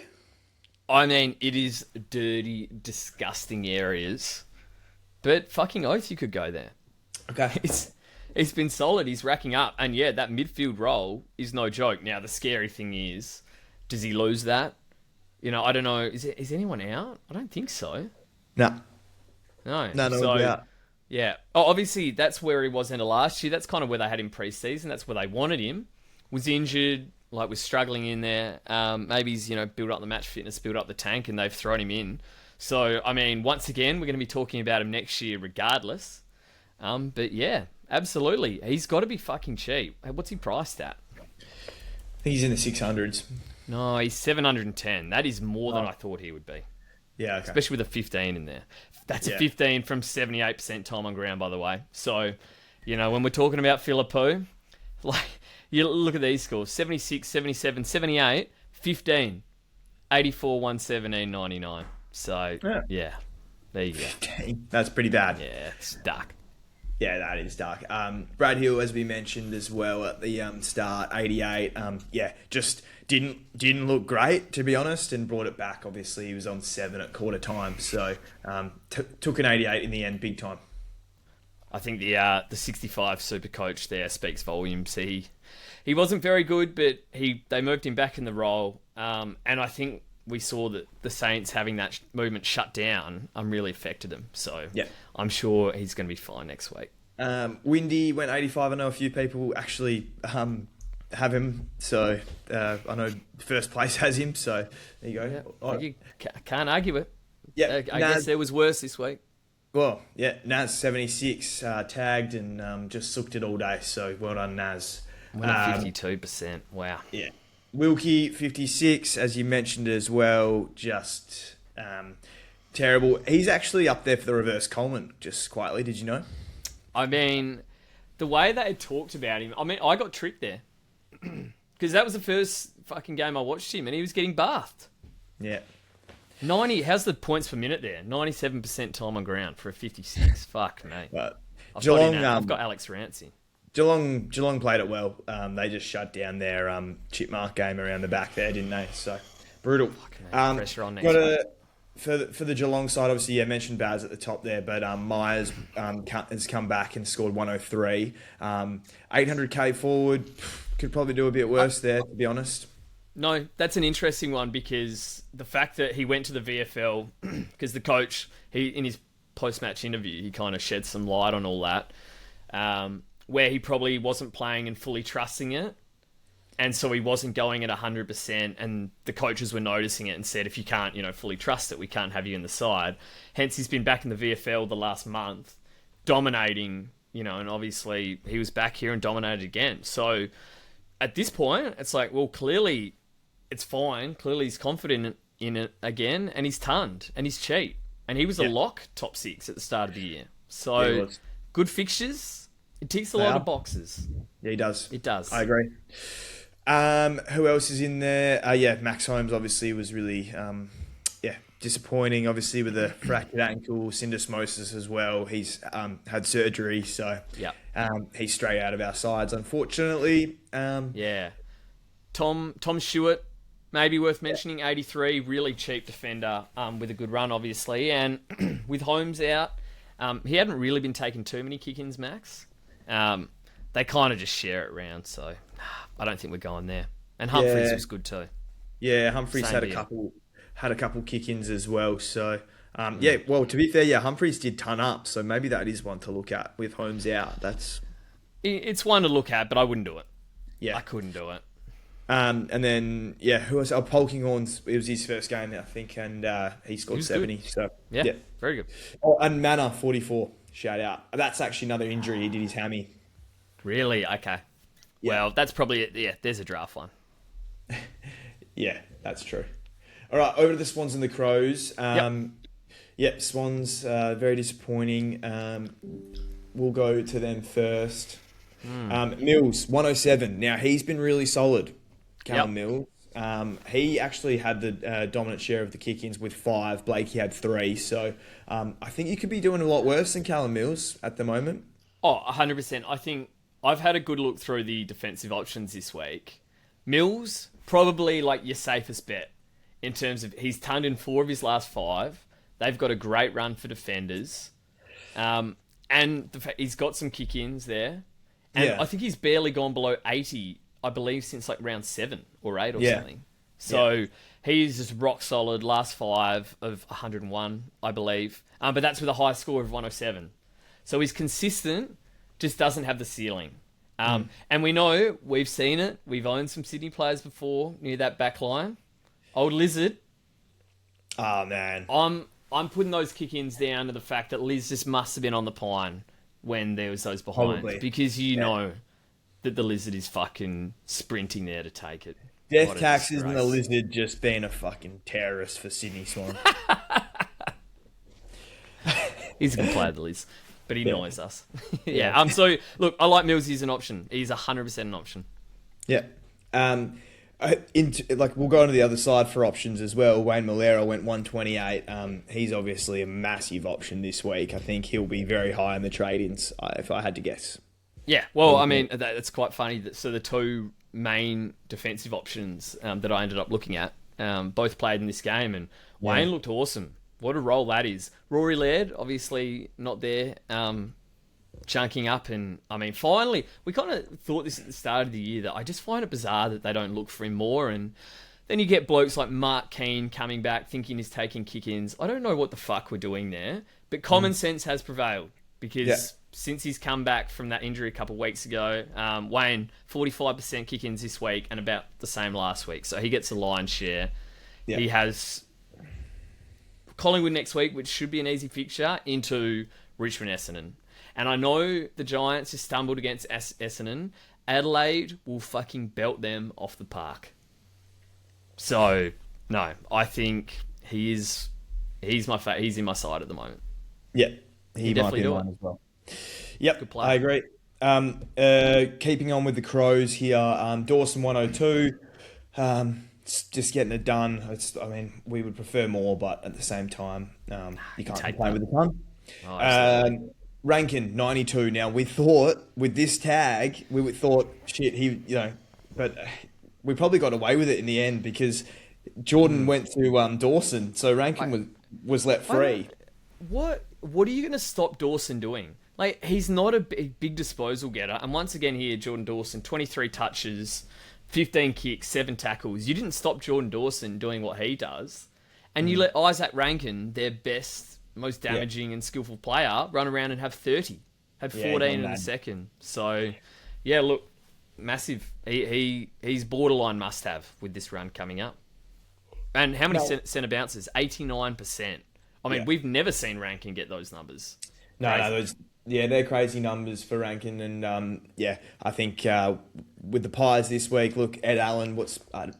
A: I mean, it is dirty, disgusting areas. But fucking oath you could go there.
B: Okay.
A: It's been solid. He's racking up. And yeah, that midfield role is no joke. Now, the scary thing is, does he lose that? You know, I don't know. Is anyone out? I don't think so.
B: No.
A: So, yeah. Oh, obviously, that's where he was in the last year. That's kind of where they had him pre-season. That's where they wanted him. Was injured, was struggling in there. Maybe he's, built up the match fitness, built up the tank, and they've thrown him in. So, I mean, once again, we're going to be talking about him next year regardless. But yeah, absolutely. He's got to be fucking cheap. Hey, what's he priced at?
B: I think he's in the 600s.
A: No, he's 710. That is more than
B: Oh.
A: I thought he would be.
B: Yeah, okay.
A: Especially with a 15 in there. That's a
B: Yeah.
A: 15 from 78% time on ground, by the way. So, when we're talking about Philippou, like, you look at these scores: 76, 77, 78, 15, 84, 117, 99. So, yeah, there you go.
B: Dang, that's pretty bad.
A: Yeah, it's dark.
B: Yeah, that is dark. Brad Hill, as we mentioned as well at the start, 88. Just didn't look great, to be honest, and brought it back. Obviously, he was on 7 at quarter time, so took an 88 in the end, big time.
A: I think the 65 super coach there speaks volumes. He wasn't very good, but they moved him back in the role, and I think we saw that the Saints having that movement shut down really affected him. So
B: Yeah.
A: I'm sure he's going to be fine next week.
B: Windy went 85. I know a few people actually have him, so I know first place has him. So there you go.
A: Yeah, you can't argue it.
B: Yeah,
A: I guess there was worse this week.
B: Well, yeah, Naz 76 tagged and just sooked it all day. So well done, Naz.
A: Went up 52%. Wow.
B: Yeah. Wilkie 56, as you mentioned as well, just terrible. He's actually up there for the reverse Coleman, just quietly. Did you know?
A: I mean, the way they talked about him, I got tricked there. Because that was the first fucking game I watched him, and he was getting bathed.
B: Yeah.
A: 90, how's the points per minute there? 97% time on ground for a 56. Fuck, mate.
B: But
A: I've got Alex Rancy.
B: Geelong played it well. They just shut down their chipmark game around the back there, didn't they? So brutal.
A: Pressure on next week.
B: For the Geelong side, obviously, I mentioned Baz at the top there, but Myers has come back and scored 103. 800k forward, could probably do a bit worse there, to be honest.
A: No, that's an interesting one because the fact that he went to the VFL, because the coach, in his post-match interview, he kind of shed some light on all that, where he probably wasn't playing and fully trusting it. And so he wasn't going at 100%, and the coaches were noticing it and said, if you can't, fully trust it, we can't have you in the side. Hence, he's been back in the VFL the last month, dominating, and obviously he was back here and dominated again. So at this point, it's like, well, clearly it's fine. Clearly he's confident in it again, and he's tonned, and he's cheap. And he was a lock top 6 at the start of the year. So good fixtures. It ticks a lot of boxes.
B: Yeah, he does.
A: It does.
B: I agree. Who else is in there? Max Holmes obviously was really disappointing. Obviously with a fractured ankle, syndesmosis as well. He's had surgery, so he's straight out of our sides, unfortunately.
A: Tom Stewart, maybe worth mentioning. 83, really cheap defender with a good run, obviously, and with Holmes out, he hadn't really been taking too many kick-ins, Max. They kind of just share it around, so I don't think we're going there. And Humphries was good too.
B: Yeah, Humphries had a couple kick-ins as well. So well, to be fair, Humphries did ton up, so maybe that is one to look at with Holmes out.
A: It's one to look at, but I wouldn't do it.
B: Yeah,
A: I couldn't do it.
B: And then who else? Polkinghorns. It was his first game, I think, and he scored 70. Good. So
A: yeah, very good.
B: Oh, and Manor 44. Shout out. That's actually another injury. He did his hammy.
A: Really? Okay. Yeah. Well, that's probably it. Yeah, there's a draft one.
B: Yeah, that's true. All right, over to the Swans and the Crows. Swans, very disappointing. We'll go to them first. Mills, 107. Now, he's been really solid, Callum Mills. He actually had the dominant share of the kick-ins with 5. Blakey had 3. So I think you could be doing a lot worse than Callum Mills at the moment.
A: Oh, 100%. I think I've had a good look through the defensive options this week. Mills, probably like your safest bet in terms of he's turned in 4 of his last 5. They've got a great run for defenders. And he's got some kick-ins there. And I think he's barely gone below 80, I believe, since like round 7 or 8 or something. So he's just rock solid, last 5 of 101, I believe. But that's with a high score of 107. So he's consistent, just doesn't have the ceiling. And we know, we've seen it. We've owned some Sydney players before near that back line. Old Lizard.
B: Oh, man.
A: I'm putting those kick-ins down to the fact that Liz just must have been on the pine when there was those behinds
B: Probably.
A: because you
B: Yeah.
A: know that the lizard is fucking sprinting there to take it.
B: Death
A: What a
B: taxes and the
A: disgrace.
B: lizard just being a fucking terrorist for Sydney Swan.
A: He's a good player, the Liz, but he
B: Yeah.
A: annoys us.
B: Yeah.
A: yeah. So look, I like Mills as an option. He's 100% an option.
B: Yeah. Like we'll go on to the other side for options as well. Wayne Malera went 128. He's obviously a massive option this week. I think he'll be very high in the trade-ins, if I had to guess.
A: Yeah. Well, I mean, that's quite funny. So the two main defensive options that I ended up looking at both played in this game, and Wayne looked awesome. What a role that is. Rory Laird, obviously not there, chunking up. And, I mean, finally, we kind of thought this at the start of the year that I just find it bizarre that they don't look for him more. And then you get blokes like Mark Keane coming back thinking he's taking kick-ins. I don't know what the fuck we're doing there, but common sense has prevailed because since he's come back from that injury a couple of weeks ago, Wayne, 45% kick-ins this week and about the same last week. So he gets a lion's share.
B: Yeah.
A: He has Collingwood next week, which should be an easy fixture, into Richmond Essendon. And I know the Giants have stumbled against Essendon. Adelaide will fucking belt them off the park. So, no, I think he's in my side at the moment.
B: Yeah, he might
A: definitely
B: be
A: do
B: mine
A: it.
B: as well. Yep,
A: Good player.
B: I agree. Keeping on with the Crows here, Dawson 102. Just getting it done. I mean, we would prefer more, but at the same time, you can't
A: take
B: complain
A: that.
B: with the ton.
A: Oh, absolutely.
B: Rankin 92. Now we thought with this tag, we thought shit. But we probably got away with it in the end because Jordan went to Dawson, so Rankin was let free.
A: What are you going to stop Dawson doing? Like, he's not a big disposal getter. And once again here, Jordan Dawson, 23 touches, 15 kicks, 7 tackles. You didn't stop Jordan Dawson doing what he does. And you let Isaac Rankin, their best, most damaging and skillful player, run around and have 30. Had 14 in the second. So, yeah, look, massive. He's borderline must-have with this run coming up. And how many centre bounces? 89%. I mean, we've never seen Rankin get those numbers.
B: No, they're crazy numbers for Rankin, and I think with the Pies this week, look, Ed Allen,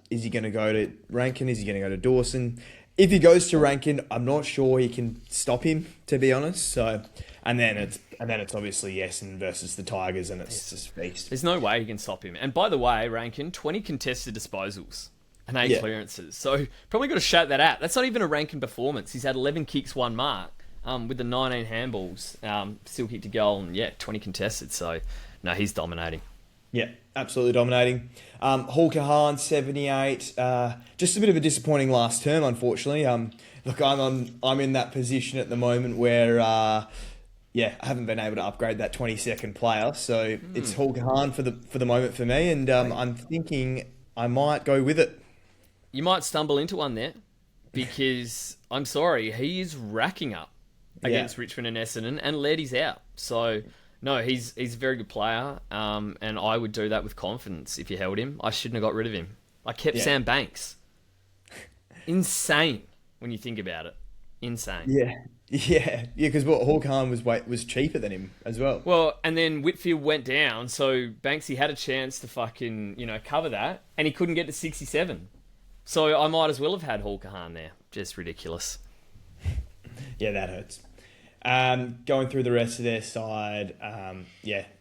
B: is he going to go to Rankin? Is he going to go to Dawson? If he goes to Rankin, I'm not sure he can stop him, to be honest. So, and then it's obviously Essendon versus the Tigers, and it's just feast.
A: There's no way he can stop him. And by the way, Rankin, 20 contested disposals and 8 clearances. So probably got to shout that out. That's not even a Rankin performance. He's had 11 kicks, 1 mark. With the 19 handballs, still kicked a goal, and 20 contested. So, no, he's dominating.
B: Yeah, absolutely dominating. Hawker Hahn, 78. Just a bit of a disappointing last term, unfortunately. Look, I'm in that position at the moment where, I haven't been able to upgrade that 22nd player. So it's Hawker Hahn for the moment for me, and I'm thinking I might go with it.
A: You might stumble into one there, because I'm sorry, he is racking up against Richmond and Essendon, and Lairdy's out. So, no, he's a very good player, and I would do that with confidence if you held him. I shouldn't have got rid of him. I kept Sam Banks. Insane when you think about it. Insane.
B: Because Hawker Hahn was cheaper than him as well.
A: Well, and then Whitfield went down, so Banksy had a chance to fucking, cover that, and he couldn't get to 67. So I might as well have had Hawker Hahn there. Just ridiculous.
B: Yeah, that hurts. Going through the rest of their side,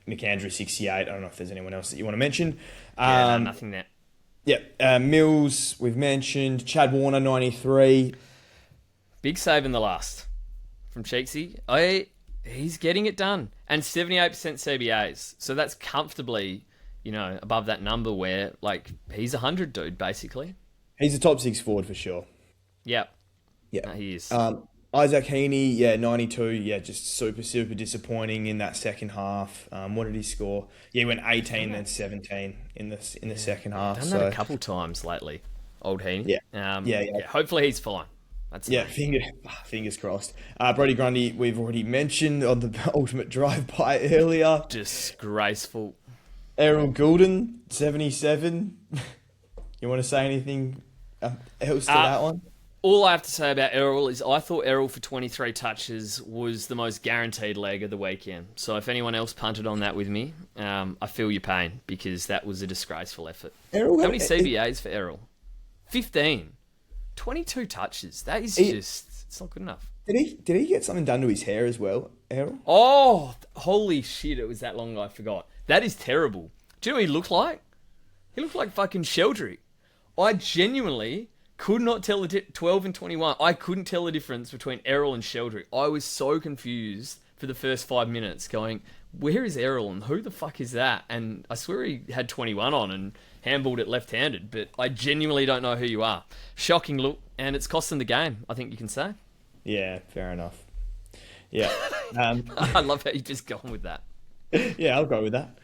B: McAndrew 68. I don't know if there's anyone else that you want to mention.
A: Nothing there.
B: Yeah, Mills we've mentioned. Chad Warner 93.
A: Big save in the last from Cheeksy. He's getting it done, and 78% CBAs. So that's comfortably, above that number where he's 100 dude basically.
B: He's a top 6 forward for sure.
A: Yep.
B: Yeah,
A: No, he is.
B: Isaac Heaney, 92. Just super, super disappointing in that second half. What did he score? Yeah, he went 18 then 17 in the second half.
A: Done that a couple times lately, old Heaney.
B: Yeah.
A: Hopefully he's fine. That's
B: fingers crossed. Brody Grundy, we've already mentioned on the ultimate drive-by earlier.
A: Disgraceful.
B: Errol Goulden, 77. You want to say anything else to that one?
A: All I have to say about Errol is I thought Errol for 23 touches was the most guaranteed leg of the weekend. So if anyone else punted on that with me, I feel your pain because that was a disgraceful effort.
B: Errol
A: How many CBAs for Errol? 15. 22 touches. That is it's not good enough.
B: Did he get something done to his hair as well, Errol?
A: Oh, holy shit, it was that long I forgot. That is terrible. Do you know what he looked like? He looked like fucking Sheldrick. I genuinely could not tell the 12 and 21. I couldn't tell the difference between Errol and Sheldrick. I was so confused for the first 5 minutes going, where is Errol and who the fuck is that? And I swear he had 21 on and handballed it left-handed, but I genuinely don't know who you are. Shocking look, and it's cost them the game, I think you can say.
B: Yeah, fair enough. Yeah.
A: I love how you just gone with that.
B: Yeah, I'll go with that.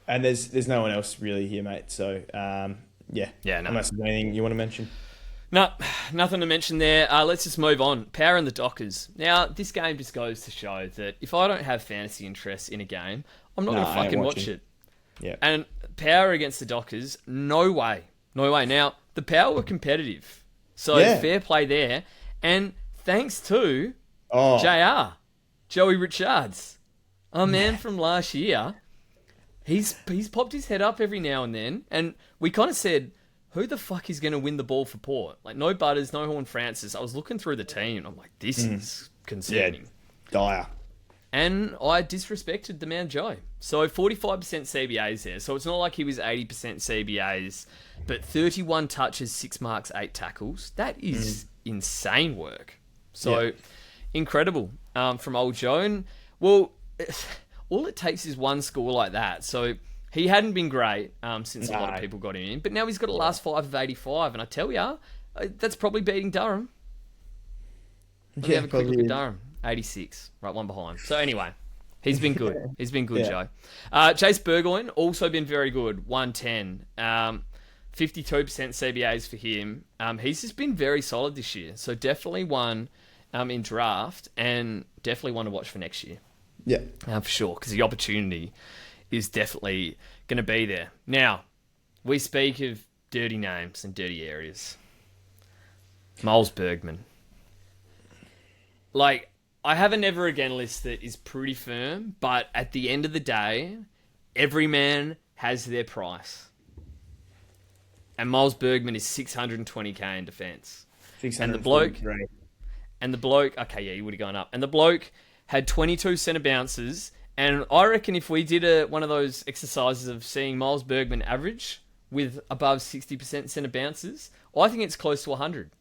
B: And there's no one else really here, mate. So, yeah.
A: Yeah, no.
B: Unless there's anything you want to mention.
A: No, nothing to mention there. Let's just move on. Power and the Dockers. Now, this game just goes to show that if I don't have fantasy interest in a game, I'm not going to fucking watch it.
B: Yeah.
A: And Power against the Dockers, no way. No way. Now, the Power were competitive. So, fair play there. And thanks to JR, Joey Richards, our man from last year. He's popped his head up every now and then. And we kind of said, who the fuck is going to win the ball for Port? Like, no Butters, no Horn Francis. I was looking through the team, and I'm like, this is concerning.
B: Yeah, dire.
A: And I disrespected the man Joe. So 45% CBAs there. So it's not like he was 80% CBAs, but 31 touches, 6 marks, 8 tackles. That is insane work. So incredible from old Joe. And, well, all it takes is one score like that. So he hadn't been great since a lot of people got him in, but now he's got a last 5 of 85. And I tell ya, that's probably beating Durham. Let me have a quick look at Durham. 86. Right, one behind. So anyway, he's been good. He's been good, Joe. Chase Burgoyne, also been very good. 110. 52% CBAs for him. He's just been very solid this year. So definitely one in draft and definitely one to watch for next year.
B: Yeah.
A: For sure, because the opportunity is definitely going to be there. Now, we speak of dirty names and dirty areas. Miles Bergman. Like, I have a never again list that is pretty firm, but at the end of the day, every man has their price. And Miles Bergman is 620k in defence. And the bloke, okay, yeah, he would have gone up. And the bloke had 22 centre bounces. And I reckon if we did one of those exercises of seeing Miles Bergman average with above 60% centre bounces, I think it's close to 100.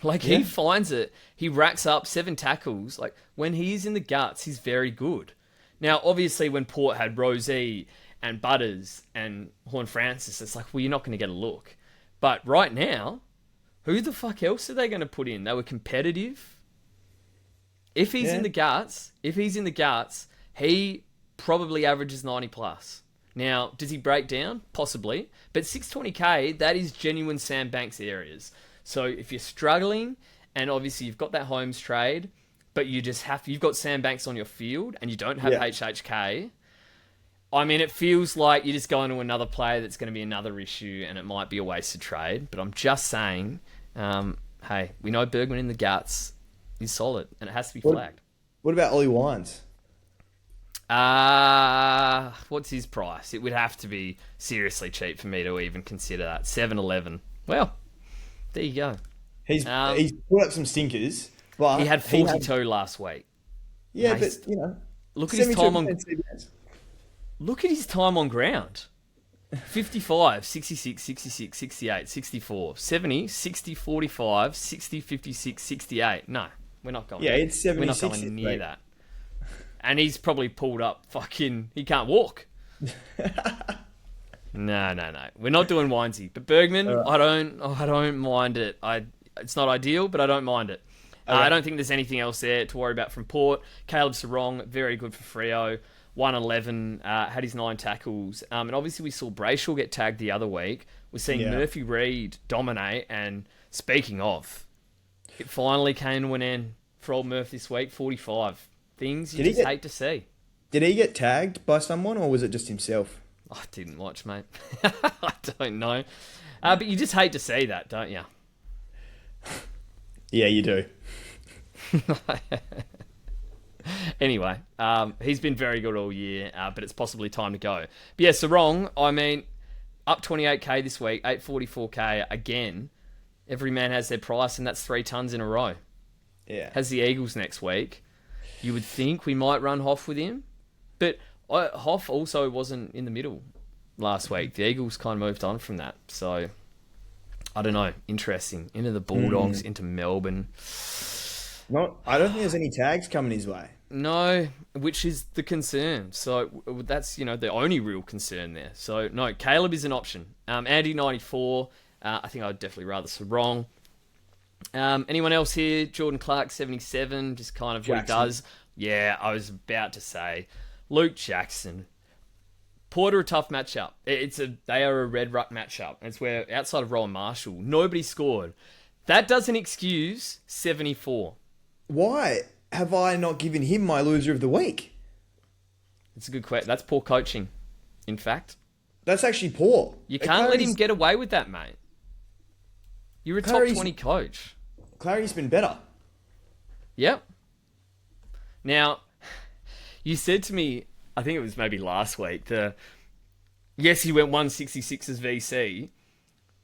A: Like, he finds it. He racks up 7 tackles. Like, when he's in the guts, he's very good. Now, obviously, when Port had Rosie and Butters and Horn Francis, it's like, well, you're not going to get a look. But right now, who the fuck else are they going to put in? They were competitive. If he's in the guts, he probably averages 90 plus. Now, does he break down? Possibly. But 620k, that is genuine Sam Banks areas. So if you're struggling, and obviously you've got that Holmes trade, but you've got Sam Banks on your field, and you don't have HHK, I mean, it feels like you're just going to another player that's going to be another issue, and it might be a wasted trade. But I'm just saying, hey, we know Bergman in the guts is solid, and it has to be flagged.
B: What about Ollie Wines?
A: What's his price? It would have to be seriously cheap for me to even consider that. 7-11. Well, there you go.
B: He's put up some stinkers, but
A: he had 42 last week.
B: Yeah,
A: nice.
B: But, you know,
A: look at his time on. Look at his time on ground. 55, 66, 66, 68, 64, 70, 60, 45, 60, 56, 68. No, we're not going.
B: Yeah, it's 76.
A: We're not going near that. And he's probably pulled up fucking. He can't walk. No. We're not doing Winesy. But Bergman, I don't mind it. It's not ideal, but I don't mind it. Okay. I don't think there's anything else there to worry about from Port. Caleb Sarong, very good for Freo. 111, had his 9 tackles. And obviously we saw Brayshaw get tagged the other week. We're seeing Murphy Reid dominate. And speaking of, it finally came to an end for old Murph this week. 45. Things you hate to see.
B: Did he get tagged by someone, or was it just himself?
A: I didn't watch, mate. I don't know. But you just hate to see that, don't you?
B: Yeah, you do.
A: Anyway, he's been very good all year, but it's possibly time to go. But yeah, Sarong, I mean, up 28k this week, 844k again. Every man has their price, and that's 3 tons in a row.
B: Yeah.
A: Has the Eagles next week. You would think we might run Hoff with him, but Hoff also wasn't in the middle last week. The Eagles kind of moved on from that, so I don't know. Interesting. Into the Bulldogs, into Melbourne.
B: No, I don't think there's any tags coming his way.
A: No, which is the concern. So that's, the only real concern there. So no, Caleb is an option. Andy 94. I think I'd definitely rather Sarong. Anyone else here? Jordan Clark 77. Just kind of what he does. Yeah, I was about to say Luke Jackson. Porter, a tough matchup. They are a red ruck matchup. It's where outside of Rowan Marshall, nobody scored. That doesn't excuse 74.
B: Why have I not given him my loser of the week?
A: It's a good question. That's poor coaching, in fact.
B: That's actually poor.
A: You can't let him get away with that, mate. You're a top 20 coach.
B: Clary's been better.
A: Yep. Now, you said to me, I think it was maybe last week, yes, he went 166 as VC.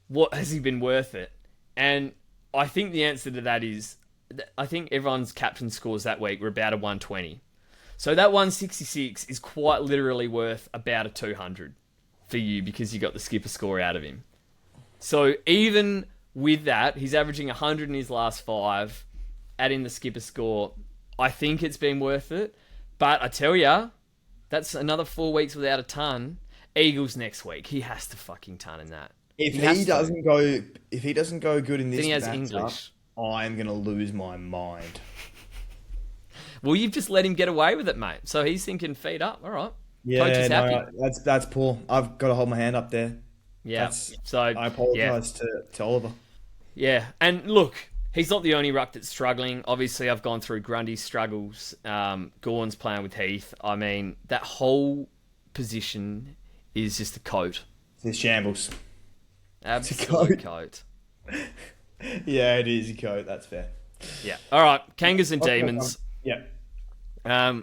A: What has he been worth it? And I think the answer to that is, I think everyone's captain scores that week were about a 120. So that 166 is quite literally worth about a 200 for you because you got the skipper score out of him. So even with that, he's averaging 100 in his last 5. Add in the skipper score. I think it's been worth it. But I tell ya, that's another 4 weeks without a ton. Eagles next week. He has to fucking ton in that.
B: If he doesn't go good in this,
A: then he has
B: matchup,
A: English.
B: I'm gonna lose my mind.
A: Well, you've just let him get away with it, mate. So he's thinking, feet up. All right.
B: Yeah,
A: Coach is happy.
B: that's poor. I've got to hold my hand up there.
A: Yeah.
B: I apologise to Oliver.
A: Yeah, and look, he's not the only ruck that's struggling. Obviously, I've gone through Grundy's struggles. Gorn's playing with Heath. I mean, that whole position is just a coat.
B: It's shambles.
A: Absolute coat.
B: Yeah, it is a coat. That's fair.
A: Yeah. All right, Kangas and Demons.
B: Yeah.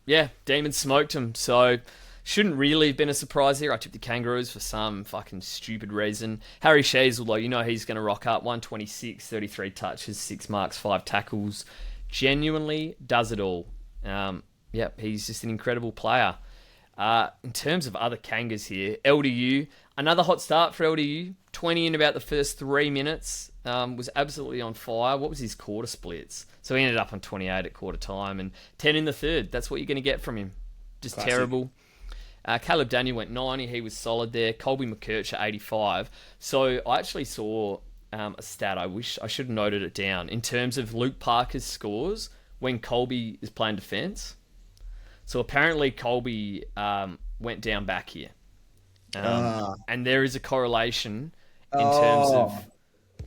A: Yeah, Demons smoked him, so shouldn't really have been a surprise here. I tipped the Kangaroos for some fucking stupid reason. Harry Shea's, although he's going to rock up, 126, 33 touches, 6 marks, 5 tackles. Genuinely does it all. He's just an incredible player. In terms of other Kangas here, LDU, another hot start for LDU. 20 in about the first 3 minutes. Was absolutely on fire. What was his quarter splits? So he ended up on 28 at quarter time and 10 in the third. That's what you're going to get from him. Just classic. Terrible. Caleb Daniel went 90. He was solid there. Colby McKercher, 85. So I actually saw a stat. I wish I should have noted it down. In terms of Luke Parker's scores when Colby is playing defence. So apparently Colby went down back here. And there is a correlation in terms of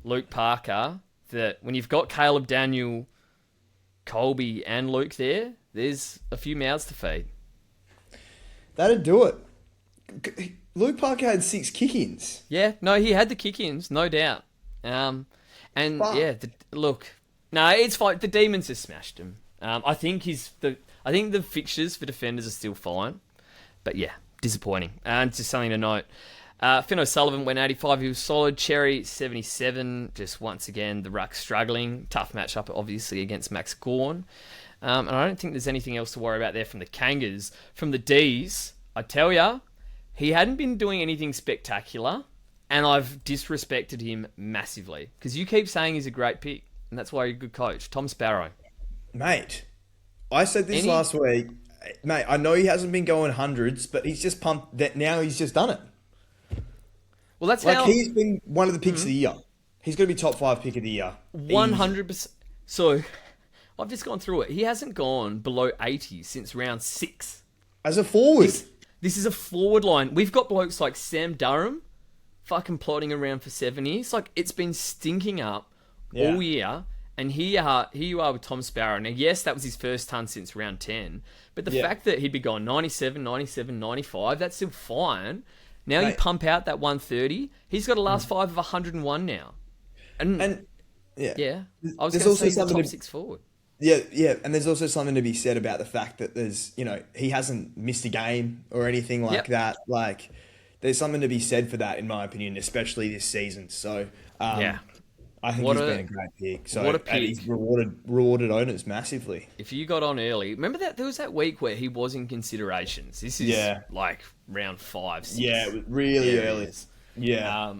A: Luke Parker that when you've got Caleb Daniel, Colby and Luke there's a few mouths to feed.
B: That'd do it. Luke Parker had 6 kick-ins.
A: Yeah, no, he had the kick-ins, no doubt. It's fine. The Demons just smashed him. I think the fixtures for defenders are still fine, but yeah, disappointing. And just something to note. Finn O'Sullivan went 85. He was solid. Cherry 77. Just once again, the ruck struggling. Tough matchup, obviously, against Max Gawn. And I don't think there's anything else to worry about there from the Kangas. From the Ds, I tell ya, he hadn't been doing anything spectacular, and I've disrespected him massively because you keep saying he's a great pick, and that's why you're a good coach. Tom Sparrow,
B: mate. I said this last week, mate. I know he hasn't been going hundreds, but he's just pumped that now. He's just done it.
A: Well, that's how
B: he's been one of the picks of the year. He's going to be top 5 pick of the year.
A: 100%. So I've just gone through it. He hasn't gone below 80 since round 6.
B: As a forward.
A: This is a forward line. We've got blokes like Sam Durham fucking plodding around for 7 years. Like, it's been stinking up all year. And here you are with Tom Sparrow. Now, yes, that was his first ton since round 10. But the
B: Yeah.
A: fact that he'd be gone 97, 97, 95, that's still fine. Now you
B: Mate.
A: pump out that 130. He's got a last five of 101 now. And
B: yeah,
A: yeah, I was
B: there's
A: going to
B: also
A: say he's a
B: something
A: top
B: to,
A: six forward.
B: yeah, and there's also something to be said about the fact that there's, he hasn't missed a game or anything like
A: Yep.
B: that. Like, there's something to be said for that, in my opinion, especially this season. So,
A: Yeah.
B: I think
A: What
B: he's
A: a-
B: been a great pick. So,
A: what a
B: and he's
A: pick.
B: rewarded owners massively.
A: If you got on early, remember that there was that week where he was in considerations. This is
B: Yeah.
A: like round 5, 6.
B: Yeah, it was really
A: There it
B: early.
A: is.
B: Yeah,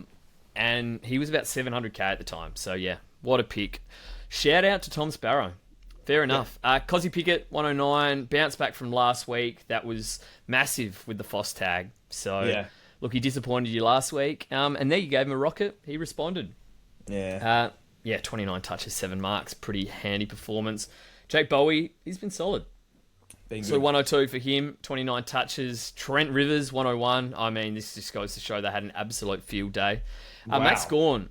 A: And he was about 700k at the time. So yeah, what a pick. Shout out to Tom Sparrow. Fair enough. Cozzy Pickett, 109, bounced back from last week. That was massive with the Foss tag. So,
B: Yeah.
A: look, he disappointed you last week. And there you gave him a rocket. He responded.
B: yeah,
A: 29 touches, 7 marks. Pretty handy performance. Jake Bowie, he's been solid.
B: been
A: So
B: good.
A: 102 for him, 29 touches. Trent Rivers, 101. I mean, this just goes to show they had an absolute field day.
B: Wow.
A: Matt Scorn,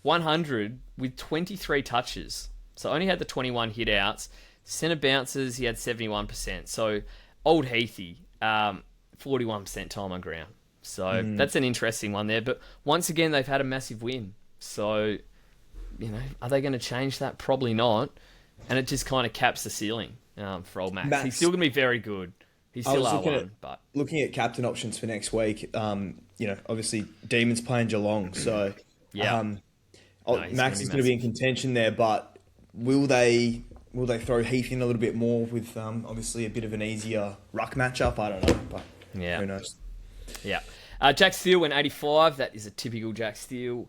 A: 100 with 23 touches. So only had the 21 hit outs. Centre bounces, he had 71%. So old Heathy, 41% time on ground. So that's an interesting one there. But once again, they've had a massive win. So, are they going to change that? Probably not. And it just kind of caps the ceiling for old Max.
B: Max-
A: He's still going to be very good. He's
B: I
A: still
B: was
A: R1, but
B: looking at captain options for next week. Obviously Demons playing Geelong, so
A: Yeah.
B: Max
A: gonna
B: is
A: be
B: going to be in contention there. But will they throw Heath in a little bit more with obviously a bit of an easier ruck matchup? I don't know, but
A: Yeah.
B: who knows?
A: yeah. Jack Steele went 85. That is a typical Jack Steele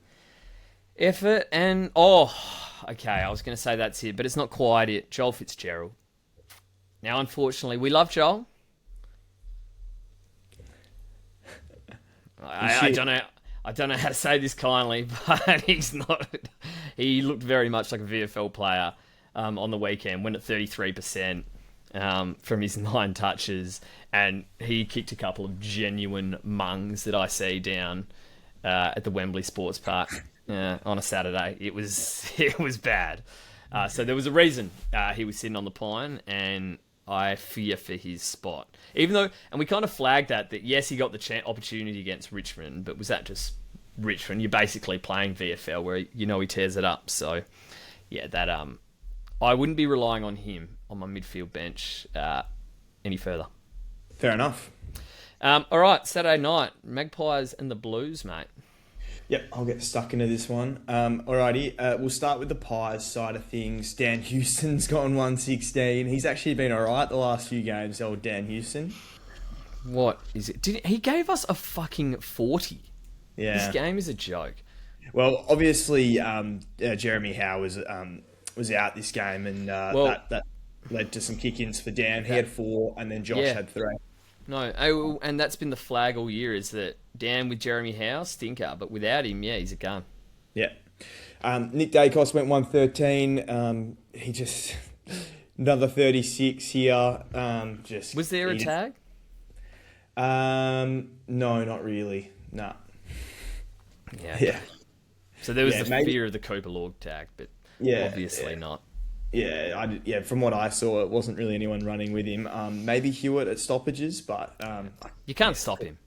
A: effort. And, okay, I was going to say that's it, but it's not quite it. Joel Fitzgerald. Now, unfortunately, we love Joel. I don't know. I don't know how to say this kindly, but he's not. He looked very much like a VFL player on the weekend. Went at 33% from his 9 touches, and he kicked a couple of genuine mungs that I see down at the Wembley Sports Park on a Saturday. It was bad. So there was a reason he was sitting on the pine, and I fear for his spot. Even though, and we kind of flagged that yes, he got the opportunity against Richmond, but was that just Richmond? You're basically playing VFL where he tears it up. So yeah, that I wouldn't be relying on him on my midfield bench any further.
B: Fair enough.
A: All right, Saturday night, Magpies and the Blues, mate.
B: Yep, I'll get stuck into this one. Alrighty, we'll start with the Pies side of things. Dan Houston's gone 116. He's actually been alright the last few games, old Dan Houston.
A: What is it? He gave us a fucking 40.
B: Yeah.
A: This game is a joke.
B: Well, obviously, Jeremy Howe was out this game, and that led to some kick-ins for Dan. He had 4, and then Josh had 3.
A: No, and that's been the flag all year, is that Dan with Jeremy Howe, stinker, but without him, yeah, he's a gun.
B: Yeah. Nick Dacos went 113. He just another 36 here.
A: Was there a tag?
B: No, not really. No.
A: Yeah.
B: Yeah.
A: So there was
B: Yeah,
A: the
B: maybe-
A: fear of the Cooper Log tag, but obviously not.
B: Yeah, from what I saw, it wasn't really anyone running with him. Maybe Hewitt at stoppages, but
A: You can't stop him.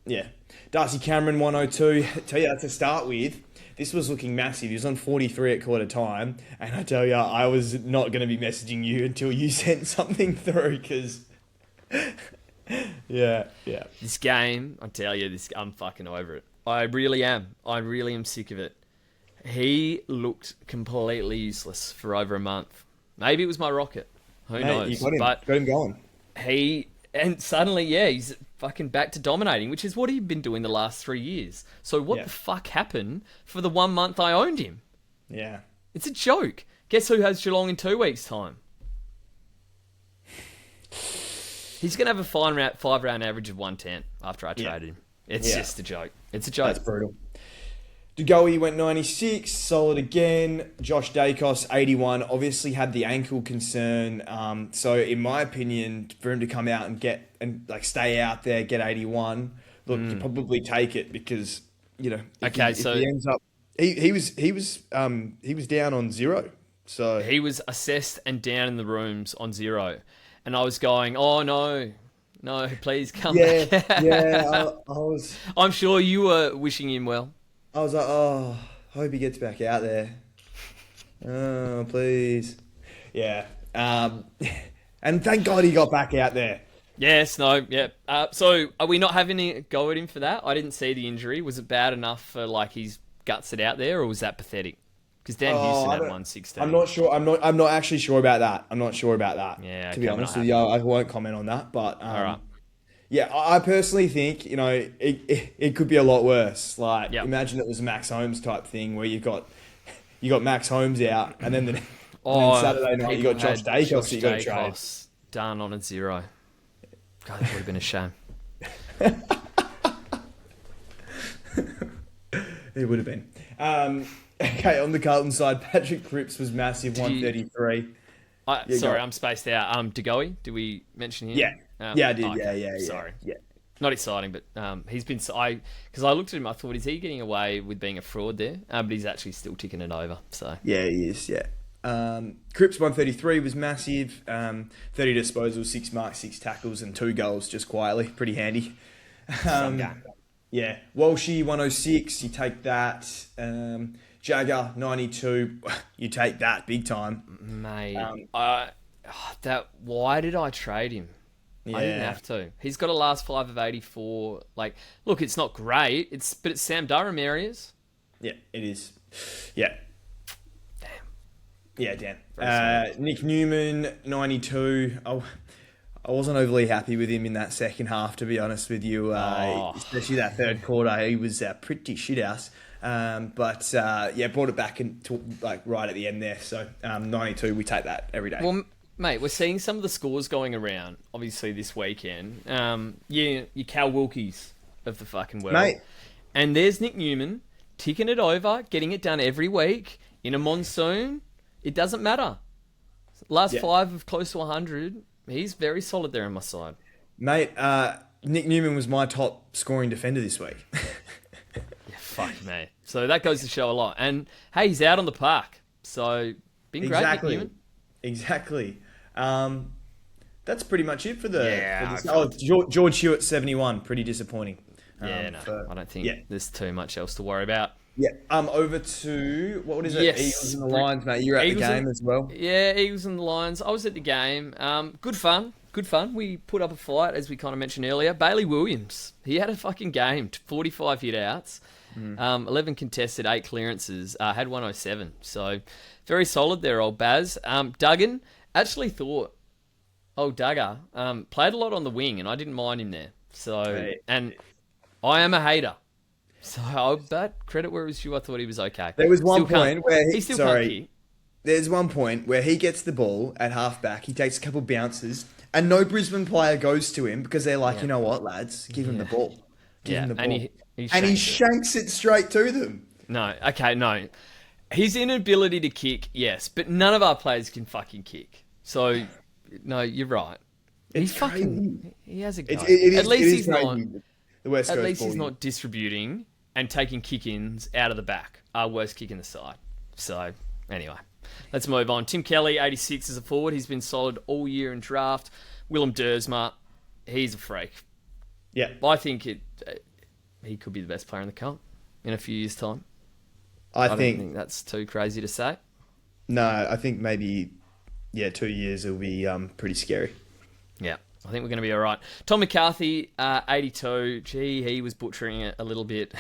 B: yeah. Darcy Cameron 102. Tell you to start with, this was looking massive. He was on 43 at quarter time, and I tell you, I was not going to be messaging you until you sent something through because. Yeah.
A: This game, I tell you, I'm fucking over it. I really am. I really am sick of it. He looked completely useless for over a month. Maybe it was my rocket. Who knows?
B: You got him.
A: But
B: Got him going.
A: And suddenly, he's fucking back to dominating, which is what he'd been doing the last 3 years. So what the fuck happened for the 1 month I owned him?
B: Yeah.
A: It's a joke. Guess who has Geelong in 2 weeks' time? He's going to have a 5-round average of 110 after I traded him. It's just a joke. It's a joke.
B: That's brutal. Dugowie went 96, solid again. Josh Dacos, 81, obviously had the ankle concern. So in my opinion, for him to come out and stay out there, get 81, look, you probably take it because, if he ends up, he was down on 0 So
A: He was assessed and down in the rooms on 0. And I was going, oh no, no, please come
B: yeah,
A: back.
B: yeah,
A: I'm sure you were wishing him well.
B: I was like, oh, hope he gets back out there. Oh, please. Yeah. And thank God he got back out there.
A: Yes, no, yeah. So are we not having a go at him for that? I didn't see the injury. Was it bad enough for like his guts it out there, or was that pathetic? Because Dan Houston had 116.
B: I'm not sure. I'm not actually sure about that. I'm not sure about that.
A: Yeah,
B: To be
A: okay, we're
B: honest
A: not
B: with you, I won't comment on that. But
A: All right.
B: yeah, I personally think it could be a lot worse. Like
A: Yep.
B: imagine it was a Max Holmes type thing where you got Max Holmes out, and then
A: Oh,
B: Saturday night you got
A: people
B: Josh
A: had
B: Dacos
A: Josh
B: that you got to trade.
A: Dacos done on a 0. God, that would have been a shame.
B: It would have been. Okay, on the Carlton side, Patrick Cripps was massive,
A: Did you-
B: 133. Yeah,
A: Sorry,
B: go.
A: I'm spaced out. Degoe, did we mention him?
B: Yeah, yeah, I did.
A: Okay,
B: Yeah.
A: Sorry.
B: Yeah.
A: Not exciting, but he's been. Because I looked at him, I thought, is he getting away with being a fraud there? But he's actually still ticking it over. So
B: Yeah, he is. Yeah. Cripps 133 was massive. 30 disposals, 6 marks, 6 tackles, and 2 goals just quietly. Pretty handy.
A: game.
B: Yeah. Walshy 106. You take that. Jagger 92. You take that big time.
A: Mate, why did I trade him? I didn't
B: Yeah.
A: have to. He's got a last 5 of 84. Like, look, it's not great. But it's Sam Durham areas.
B: Yeah, it is. Yeah.
A: Damn.
B: Yeah, damn.
A: Very
B: Nick Newman 92. I wasn't overly happy with him in that second half, to be honest with you. Especially that third quarter, he was pretty shit house. But brought it back to like right at the end there. So 92, we take that every day.
A: Well, mate, we're seeing some of the scores going around, obviously, this weekend. Your Cal Wilkies of the fucking world.
B: Mate.
A: And there's Nick Newman, ticking it over, getting it done every week in a monsoon. It doesn't matter. Last 5 of close to 100. He's very solid there on my side.
B: Mate, Nick Newman was my top scoring defender this week.
A: Yeah, fuck me. So that goes to show a lot. And hey, he's out on the park. So been great, Nick Newman.
B: Exactly. That's pretty much it for the.
A: Yeah,
B: for the George Hewitt 71. Pretty disappointing.
A: Yeah, I don't think there's too much else to worry about.
B: Yeah. Over to what is it?
A: Yes.
B: Eagles and the Lions, mate. You're at the game as well.
A: Yeah, Eagles and the Lions. I was at the game. Good fun. Good fun. We put up a fight, as we kind of mentioned earlier. Bailey Williams, he had a fucking game. 45 hit outs, 11 contested, 8 clearances. Had 107. So very solid there, old Baz. Duggan actually thought, Duggar played a lot on the wing, and I didn't mind him there. So and I am a hater. So, but credit where it was due, I thought he was okay.
B: There was one point where
A: he still can't kick.
B: There's one point where he gets the ball at halfback. He takes a couple bounces, and no Brisbane player goes to him because they're like, you know what, lads, give him the ball. Give him the ball.
A: And he
B: shanks it straight to them.
A: No. His inability to kick, yes, but none of our players can fucking kick. So, no, you're right.
B: It's crazy.
A: He has a go.
B: At least he's not. The West Coast
A: At least he's
B: ball.
A: not distributing and taking kick-ins out of the back. Our worst kick in the side. So, anyway, let's move on. Tim Kelly, 86 as a forward. He's been solid all year in draft. Willem Dersma, he's a freak.
B: Yeah.
A: I think he could be the best player in the comp in a few years' time.
B: I
A: don't
B: think
A: think that's too crazy to say.
B: No, I think maybe 2 years will be pretty scary.
A: Yeah, I think we're going to be all right. Tom McCarthy, 82. Gee, he was butchering it a little bit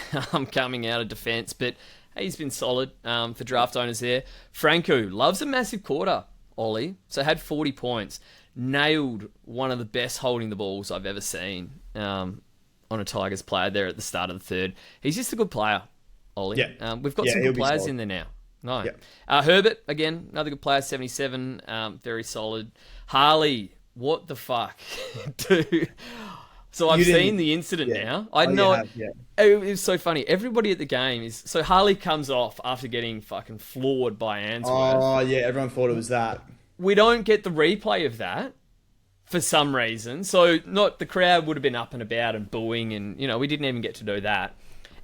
A: coming out of defence, but he's been solid for draft owners there. Franco loves a massive quarter, Ollie. So had 40 points. Nailed one of the best holding the balls I've ever seen on a Tigers player there at the start of the third. He's just a good player, Ollie.
B: Yeah.
A: We've got some good players in there now. No.
B: Yeah.
A: Herbert, again, another good player, 77. Very solid. Harley, what the fuck? Dude. So I've seen the incident now. I know it was so funny. Everybody at the game is... So Harley comes off after getting fucking floored by Answorth.
B: Oh, yeah, everyone thought it was that.
A: We don't get the replay of that for some reason. So not the crowd would have been up and about and booing and, we didn't even get to do that.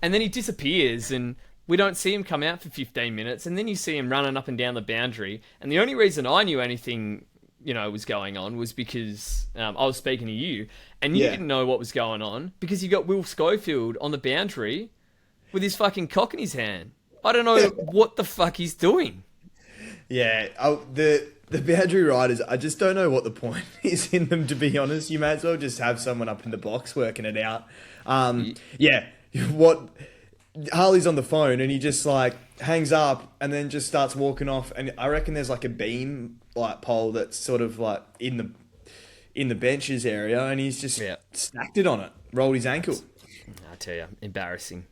A: And then he disappears and we don't see him come out for 15 minutes, and then you see him running up and down the boundary. And the only reason I knew anything, was going on was because I was speaking to you, and you didn't know what was going on because you got Will Schofield on the boundary with his fucking cock in his hand. I don't know what the fuck he's doing.
B: Yeah, the boundary riders, I just don't know what the point is in them, to be honest. You may as well just have someone up in the box working it out. What Harley's on the phone and he just like hangs up and then just starts walking off, and I reckon there's like a beam like pole that's sort of like in the benches area, and he's just stacked it on it, rolled his ankle.
A: I tell you, embarrassing.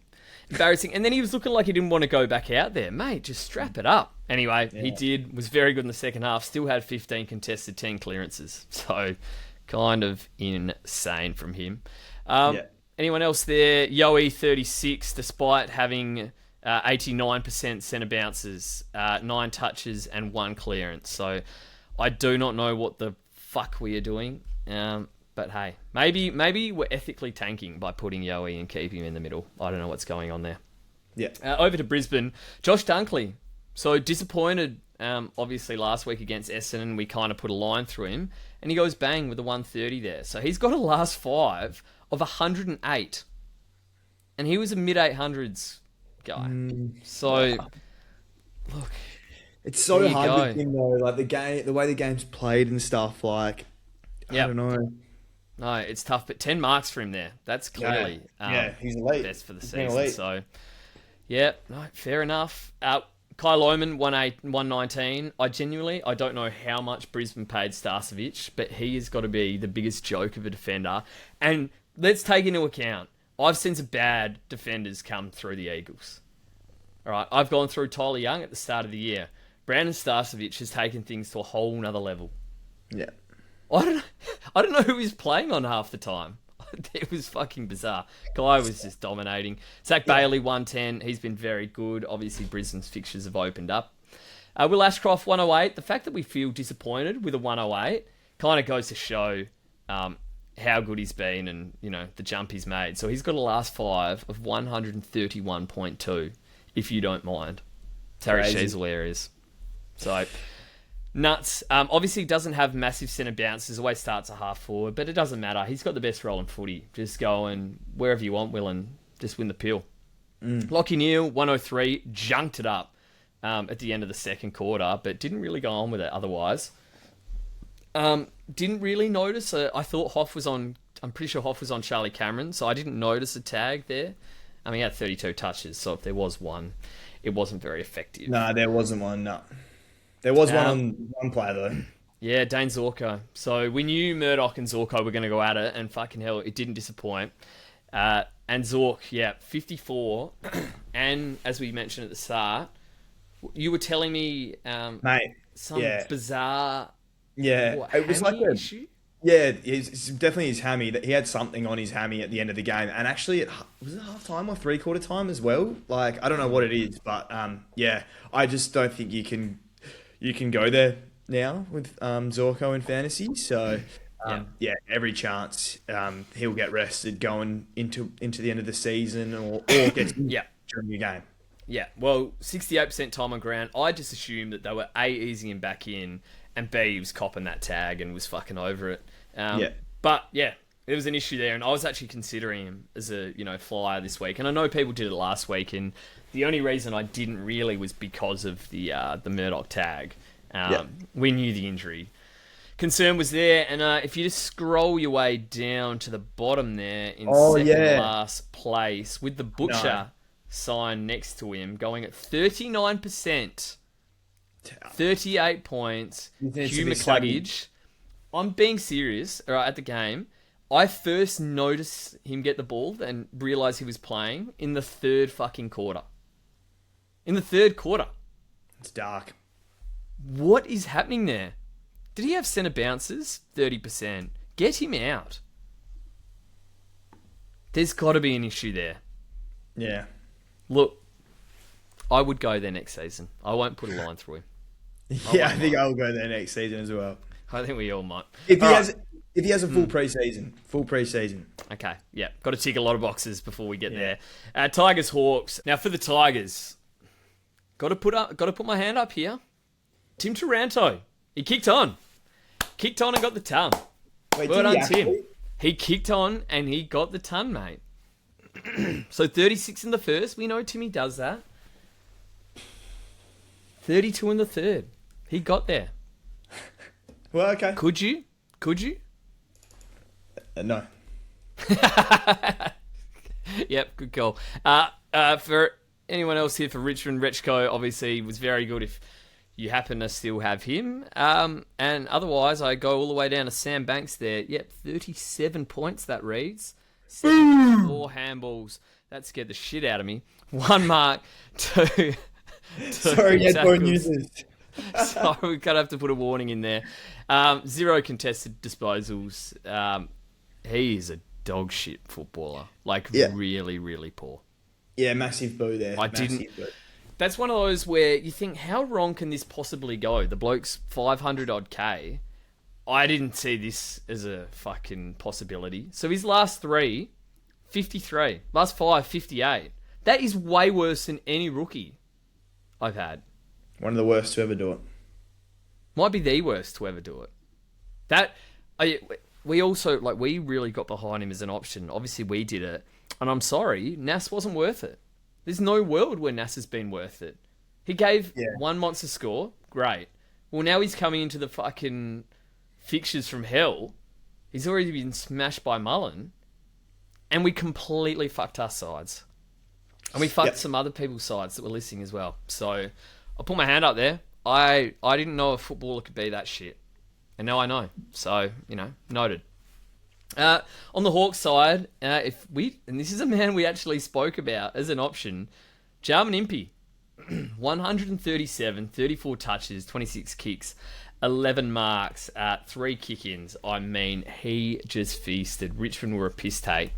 A: And then he was looking like he didn't want to go back out there. Mate, just strap it up. Anyway, he did. Was very good in the second half. Still had 15 contested, 10 clearances. So, kind of insane from him. Anyone else there? Yowie, 36, despite having 89% centre bounces, 9 touches and 1 clearance. So, I do not know what the fuck we are doing. But hey, maybe we're ethically tanking by putting Yowie and keeping him in the middle. I don't know what's going on there.
B: Yeah.
A: Over to Brisbane. Josh Dunkley. So disappointed, obviously, last week against Essendon. We kind of put a line through him. And he goes bang with a 130 there. So he's got a last 5 of 108. And he was a mid-800s guy. So, look.
B: It's so hard to think, though. Like, the way the game's played and stuff, like, I don't know.
A: No, it's tough, but 10 marks for him there. That's clearly
B: he's elite.
A: Best for the season. So, fair enough. Kai Lohmann, 119. I don't know how much Brisbane paid Starcevic, but he has got to be the biggest joke of a defender. And let's take into account, I've seen some bad defenders come through the Eagles. All right, I've gone through Tyler Young at the start of the year. Brandon Starcevic has taken things to a whole nother level.
B: Yeah.
A: I don't know who he's playing on half the time. It was fucking bizarre. Guy was just dominating. Zach Bailey, 110. He's been very good. Obviously, Brisbane's fixtures have opened up. Will Ashcroft, 108. The fact that we feel disappointed with a 108 kind of goes to show how good he's been and, the jump he's made. So he's got a last 5 of 131.2, if you don't mind. Terry Sheasel areas. So... nuts. Obviously, doesn't have massive centre bounces. Always starts a half forward, but it doesn't matter. He's got the best role in footy. Just go and wherever you want, Will, and just win the pill. Lockie Neal, 103, junked it up at the end of the second quarter, but didn't really go on with it otherwise. Didn't really notice. I thought Hoff was on. I'm pretty sure Hoff was on Charlie Cameron, so I didn't notice a tag there. I mean, he had 32 touches, so if there was one, it wasn't very effective.
B: No, there wasn't one. No. There was one on one player, though.
A: Yeah, Dane Zorko. So we knew Murdoch and Zorko were going to go at it, and fucking hell, it didn't disappoint. And Zork, 54. And as we mentioned at the start, you were telling me
B: mate,
A: some bizarre
B: it was like a
A: issue?
B: Yeah, it's definitely his hammy. He had something on his hammy at the end of the game. And actually, was it half time or 3/4 time as well? Like, I don't know what it is, but I just don't think you can go there now with Zorko in fantasy. So, every chance he'll get rested going into the end of the season or gets during the game.
A: Yeah, well, 68% time on ground. I just assumed that they were A, easing him back in, and B, he was copping that tag and was fucking over it. But, there was an issue there, and I was actually considering him as a flyer this week. And I know people did it last week, and the only reason I didn't really was because of the Murdoch tag. We knew the injury concern was there, and if you just scroll your way down to the bottom there in second last place with the Butcher sign next to him, going at 39%, 38 points. Hugh McCluggage. I'm being serious. All right, at the game, I first noticed him get the ball and realised he was playing in the third fucking quarter. In the third quarter.
B: It's dark.
A: What is happening there? Did he have centre bounces? 30%. Get him out. There's got to be an issue there.
B: Yeah.
A: Look, I would go there next season. I won't put a line through him.
B: I think I'll go there next season as well.
A: I think we all might.
B: If he has a full pre-season.
A: Okay, got to tick a lot of boxes before we get there. Tigers, Hawks. Now, for the Tigers, got to put my hand up here. Tim Taranto, he kicked on and got the ton.
B: Wait,
A: Well
B: did he
A: done, Tim.
B: actually?
A: He kicked on and he got the ton, mate. So 36 in the first. We know Timmy does that. 32 in the third. He got there.
B: Well, okay.
A: Could you?
B: No.
A: Yep, good call. For anyone else here for Richmond, Rechko obviously was very good if you happen to still have him. And otherwise, I go all the way down to Sam Banks there. Yep, 37 points that reads. 4 handballs. That scared the shit out of me. 1 mark, 2
B: Sorry, headphone users.
A: So we're going to have to put a warning in there. 0 contested disposals. He is a dog shit footballer. Really, really poor.
B: Yeah, massive boo there. Boo.
A: That's one of those where you think, how wrong can this possibly go? The bloke's 500 odd K. I didn't see this as a fucking possibility. So his last 3, 53. Last 5, 58. That is way worse than any rookie I've had.
B: One of the worst to ever do it.
A: Might be the worst to ever do it. We also, we really got behind him as an option. Obviously, we did it. And I'm sorry, Nas wasn't worth it. There's no world where Nas has been worth it. He gave 1 monster score. Great. Well, now he's coming into the fucking fixtures from hell. He's already been smashed by Mullen. And we completely fucked our sides. And we fucked some other people's sides that were listening as well. So, I'll put my hand up there. I didn't know a footballer could be that shit. And now I know. So, noted. On the Hawks side, and this is a man we actually spoke about as an option, Jarman Impey, 137, 34 touches, 26 kicks, 11 marks, 3 kick-ins. I mean, he just feasted. Richmond were a piss take.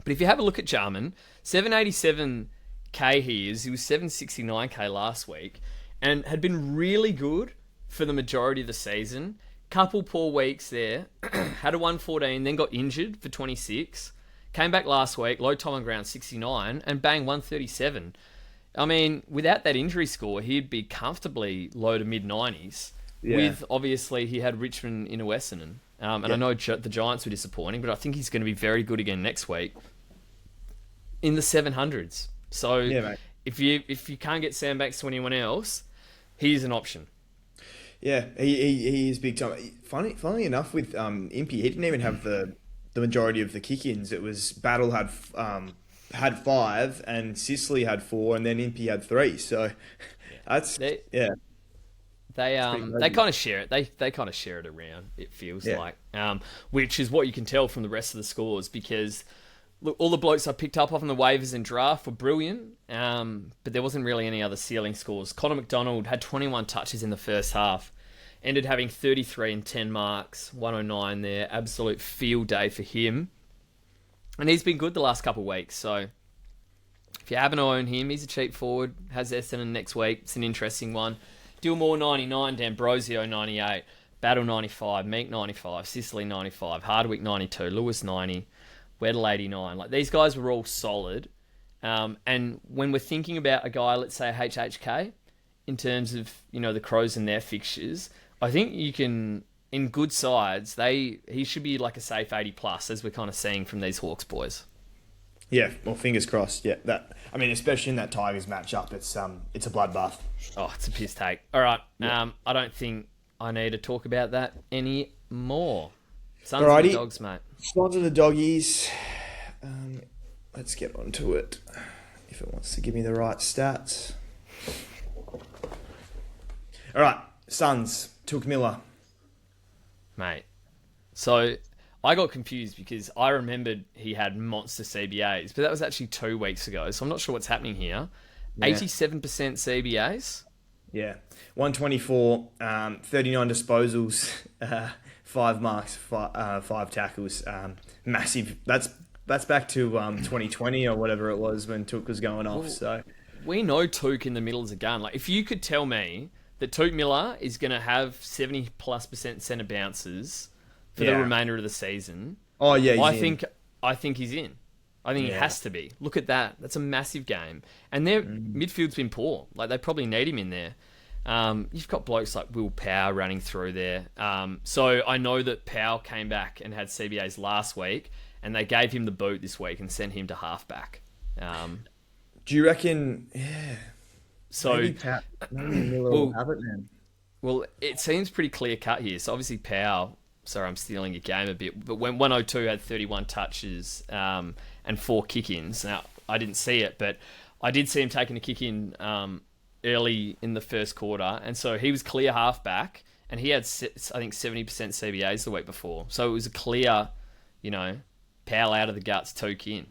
A: But if you have a look at Jarman, 787k he is. He was 769k last week and had been really good for the majority of the season. Couple poor weeks there. Had a 114, then got injured for 26. Came back last week, low time on ground 69, and bang, 137. I mean, without that injury score, he'd be comfortably low to mid-90s. Yeah. With, obviously, he had Richmond in a Essendon. And I know the Giants were disappointing, but I think he's going to be very good again next week in the 700s. So if you can't get Sam Banks to anyone else, he's an option.
B: Yeah, he is big time. Funnily enough, with Impey, he didn't even have the majority of the kick-ins. It was Battle had 5, and Sicily had 4, and then Impey had 3. So They
A: kind of share it. They kind of share it around. It feels like, which is what you can tell from the rest of the scores, because look, all the blokes I picked up off on the waivers and draft were brilliant, but there wasn't really any other ceiling scores. Connor McDonald had 21 touches in the first half, ended having 33 and 10 marks, 109 there. Absolute field day for him. And he's been good the last couple of weeks, so if you haven't owned him, he's a cheap forward, has Essendon next week. It's an interesting one. Dillmore 99, D'Ambrosio 98, Battle 95, Meek 95, Sicily 95, Hardwick 92, Lewis 90, Weddle 89. These guys were all solid. And when we're thinking about a guy, let's say HHK, in terms of, the Crows and their fixtures, I think you can, in good sides, he should be like a safe 80 plus, as we're kind of seeing from these Hawks boys.
B: Yeah, well, fingers crossed. Yeah, especially in that Tigers matchup, it's a bloodbath.
A: Oh, it's a piss take. All right. Yeah. I don't think I need to talk about that anymore. Sons of the Dogs, mate.
B: Sons of the Doggies. Let's get onto it. If it wants to give me the right stats. All right, Suns. Took Miller.
A: Mate. So I got confused because I remembered he had monster CBAs, but that was actually 2 weeks ago, so I'm not sure what's happening here. Yeah. 87% CBAs.
B: Yeah. 124, 39 disposals, 5 marks, 5 tackles. Massive. That's back to 2020 or whatever it was when Took was going off. So
A: we know Took in the middle is a gun. If you could tell me that Took Miller is going to have 70+% centre bounces for the remainder of the season.
B: Oh yeah,
A: I think he's in. I think he
B: Yeah.
A: has to be. Look at that. That's a massive game. And their midfield's been poor. Like, they probably need him in there. You've got blokes like Will Powell running through there. So I know that Powell came back and had CBAs last week, and they gave him the boot this week and sent him to halfback.
B: Do you reckon? Yeah.
A: So,
B: Maybe Miller will have it then.
A: well, it seems pretty clear cut here. So obviously Powell, sorry, I'm stealing your game a bit, but when 102 had 31 touches and 4 kick-ins. Now, I didn't see it, but I did see him taking a kick-in early in the first quarter, and so he was clear halfback, and he had, I think, 70% CBAs the week before. So it was a clear, Powell out of the guts, Took in.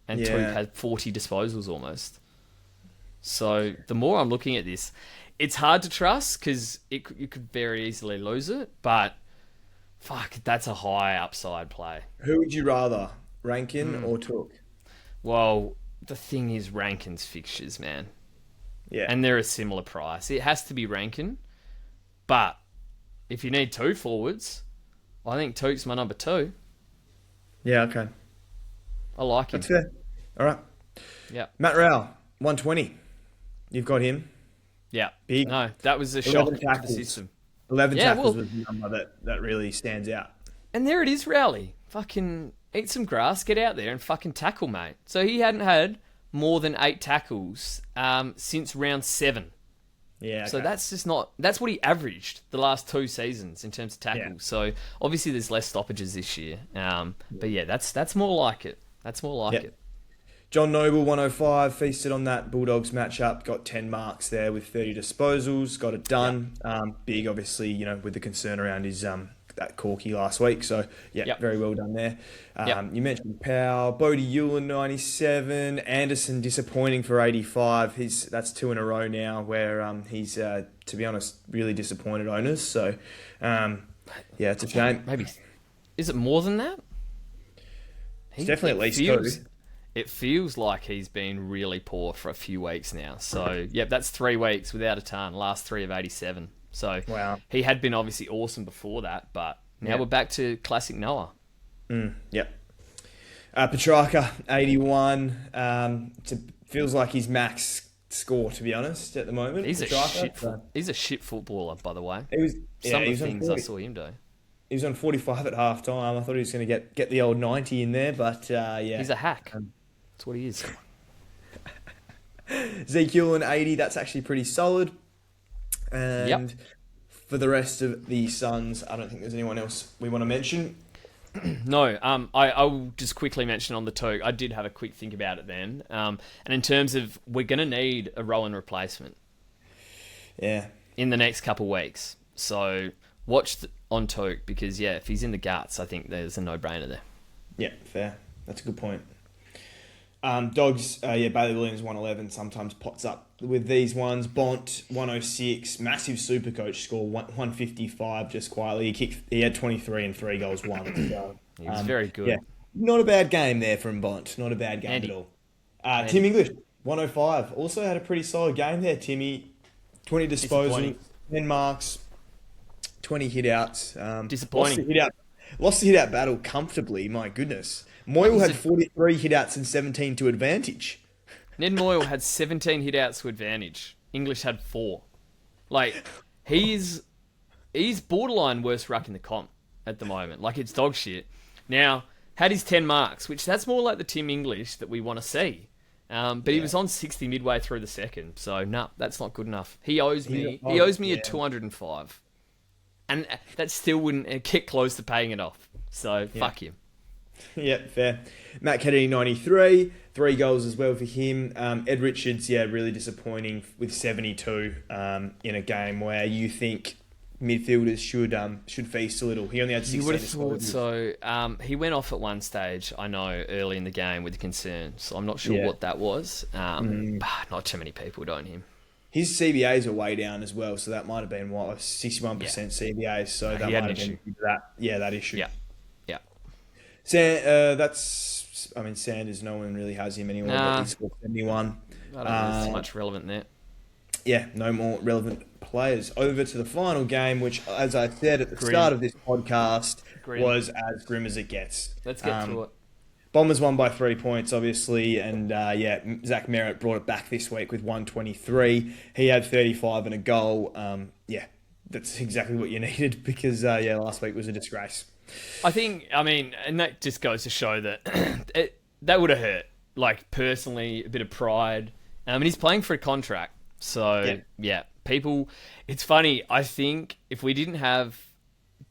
A: And Took had 40 disposals almost. So the more I'm looking at this, it's hard to trust because you could very easily lose it, but fuck, that's a high upside play.
B: Who would you rather, Rankin or Took?
A: Well, the thing is Rankin's fixtures, man.
B: Yeah.
A: And they're a similar price. It has to be Rankin, but if you need 2 forwards, I think Took's my number 2.
B: Yeah, okay.
A: I like him.
B: That's fair. All right.
A: Yeah.
B: Matt Rowell, 120. You've got him.
A: Yeah.
B: Big.
A: No, that was a shock to the
B: tackles.
A: system.
B: 11
A: Yeah,
B: tackles
A: well-
B: was the number that really stands out.
A: And there it is, Rowley. Fucking eat some grass, get out there and fucking tackle, mate. So he hadn't had more than 8 tackles since round 7.
B: Yeah. Okay.
A: So that's just not... That's what he averaged the last 2 seasons in terms of tackles.
B: Yeah.
A: So obviously there's less stoppages this year. But yeah, that's more like it. That's more like it.
B: John Noble, 105, feasted on that Bulldogs matchup, got 10 marks there with 30 disposals, got it done. Big, obviously, with the concern around his that corky last week. So, very well done there. You mentioned Powell, Bodie Ewan, 97, Anderson disappointing for 85. That's 2 in a row now where he's, to be honest, really disappointed owners. So, it's a shame.
A: Maybe... Is it more than that?
B: It's definitely at least 2.
A: It feels like he's been really poor for a few weeks now. So, that's 3 weeks without a ton. Last 3 of 87. So,
B: wow.
A: He had been obviously awesome before that, but now we're back to classic Noah.
B: Petrarca, 81. Feels like his max score, to be honest, at the moment.
A: He's
B: Petrarca,
A: he's a shit footballer, by the way.
B: Some
A: of the things I saw him do.
B: He was on 45 at half time. I thought he was going to get the old 90 in there, but
A: He's a hack. That's what he is.
B: Ezekiel and 80, that's actually pretty solid. And for the rest of the Suns, I don't think there's anyone else we want to mention.
A: No, I will just quickly mention on the Toke, I did have a quick think about it then. And in terms of, we're going to need a Rowan replacement.
B: Yeah.
A: In the next couple of weeks. So watch on Toke because, if he's in the guts, I think there's a no-brainer there.
B: Yeah, fair. That's a good point. Dogs, Bailey Williams, 111, sometimes pots up with these ones. Bont, 106, massive super coach score, 155 just quietly. He had 23 and 3 goals, 1. So,
A: he was very good.
B: Yeah, not a bad game there from Bont. Not a bad game at all. Tim English, 105, also had a pretty solid game there, Timmy. 20 disposals, 10 marks, 20 hit-outs.
A: Disappointing.
B: Lost the hit-out battle comfortably, my goodness. Moyle had 43 hit-outs and 17 to advantage.
A: Ned Moyle had 17 hit-outs to advantage. English had 4. Like, he's borderline worst ruck in the comp at the moment. Like, it's dog shit. Now, had his 10 marks, which that's more like the Tim English that we want to see. But he was on 60 midway through the second. So, that's not good enough. He owes me a 205. And that still wouldn't get close to paying it off. So, fuck him.
B: Yeah, fair. Matt Kennedy, 93. 3 goals as well for him. Ed Richards, really disappointing with 72 in a game where you think midfielders should feast a little. He only had 16.
A: You would have thought so. He went off at one stage, I know, early in the game with concern. So I'm not sure what that was. But not too many people would own him.
B: His CBAs are way down as well, so that might have been 61% CBAs. So that might have been that issue.
A: Yeah.
B: Sanders, no one really has him anymore,
A: Nah.
B: but he's scored 71.
A: I don't think there's much relevant there.
B: Yeah, no more relevant players. Over to the final game, which, as I said at the start of this podcast, was as grim as it gets.
A: Let's get to it.
B: Bombers won by 3 points, obviously, and Zach Merritt brought it back this week with 123. He had 35 and a goal. That's exactly what you needed because last week was a disgrace.
A: And that just goes to show that that would have hurt. Like, personally, a bit of pride. And he's playing for a contract. So, people... It's funny, I think if we didn't have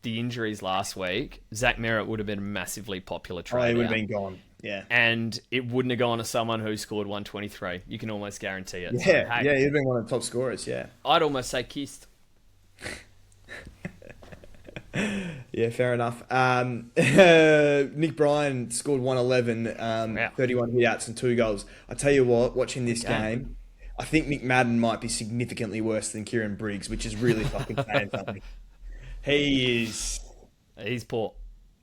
A: the injuries last week, Zach Merritt would have been a massively popular trade.
B: He would have been gone, yeah.
A: And it wouldn't have gone to someone who scored 123. You can almost guarantee it.
B: Yeah,
A: so, hey,
B: he'd have been one of the top scorers, yeah.
A: I'd almost say kissed.
B: Yeah, fair enough. Nick Bryan scored 111, 31 hit-outs and 2 goals. I tell you what, watching this game, I think Nick Madden might be significantly worse than Kieran Briggs, which is really fucking saying something. He's
A: poor.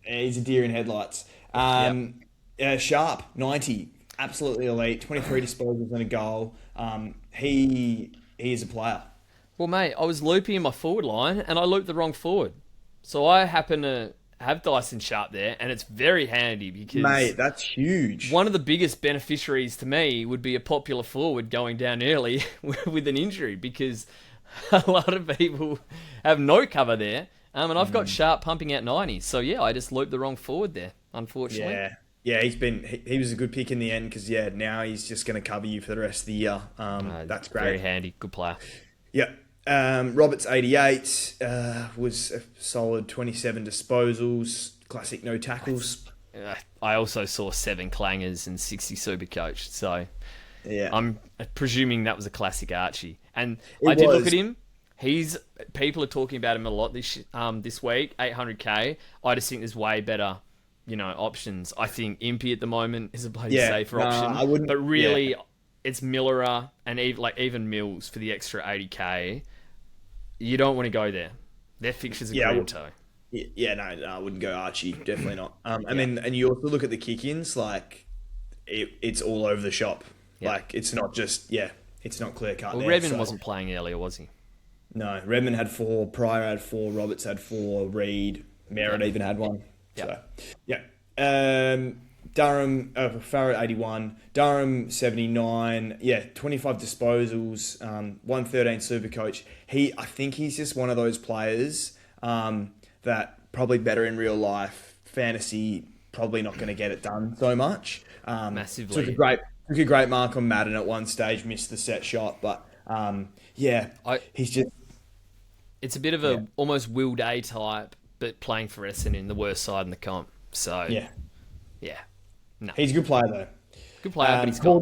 B: He's a deer in headlights. Sharp, 90, absolutely elite, 23 disposals and a goal. He is a player.
A: Well, mate, I was looping in my forward line, and I looped the wrong forward. So I happen to have Dyson Sharp there, and it's very handy because...
B: Mate, that's huge.
A: One of the biggest beneficiaries to me would be a popular forward going down early with an injury because a lot of people have no cover there. And I've got Sharp pumping out 90. So, I just looped the wrong forward there, unfortunately.
B: Yeah, he was a good pick in the end because, now he's just going to cover you for the rest of the year. That's great.
A: Very handy. Good player.
B: Yeah. Roberts, 88, was a solid 27 disposals, classic no tackles.
A: I also saw 7 clangers and 60 super coach. So,
B: yeah,
A: I'm presuming that was a classic Archie. And I did look at him. People are talking about him a lot this week, 800k. I just think there's way better, options. I think Impey at the moment is a bloody safer option.
B: I wouldn't.
A: But really, it's Millerer and even Mills for the extra 80k. You don't want to go there. Their fixtures are grim toe.
B: I wouldn't go Archie. Definitely not. And you also look at the kick-ins, like it's all over the shop. Yeah. Like it's not just it's not clear cut.
A: Well, Redmond wasn't playing earlier, was he?
B: No, Redmond had 4, Pryor had 4, Roberts had 4, Reed, Merritt even had 1.
A: Yep.
B: So, Durham, Farrell 81, Durham 79, 25 disposals, 113 super coach. I think he's just one of those players that probably better in real life, fantasy, probably not going to get it done so much.
A: Massively.
B: Took a great mark on Madden at one stage, missed the set shot, but he's just...
A: It's a bit of a almost Will Day type, but playing for Essendon in the worst side in the comp. So, no.
B: He's a good player, though.
A: Good player, but he's got...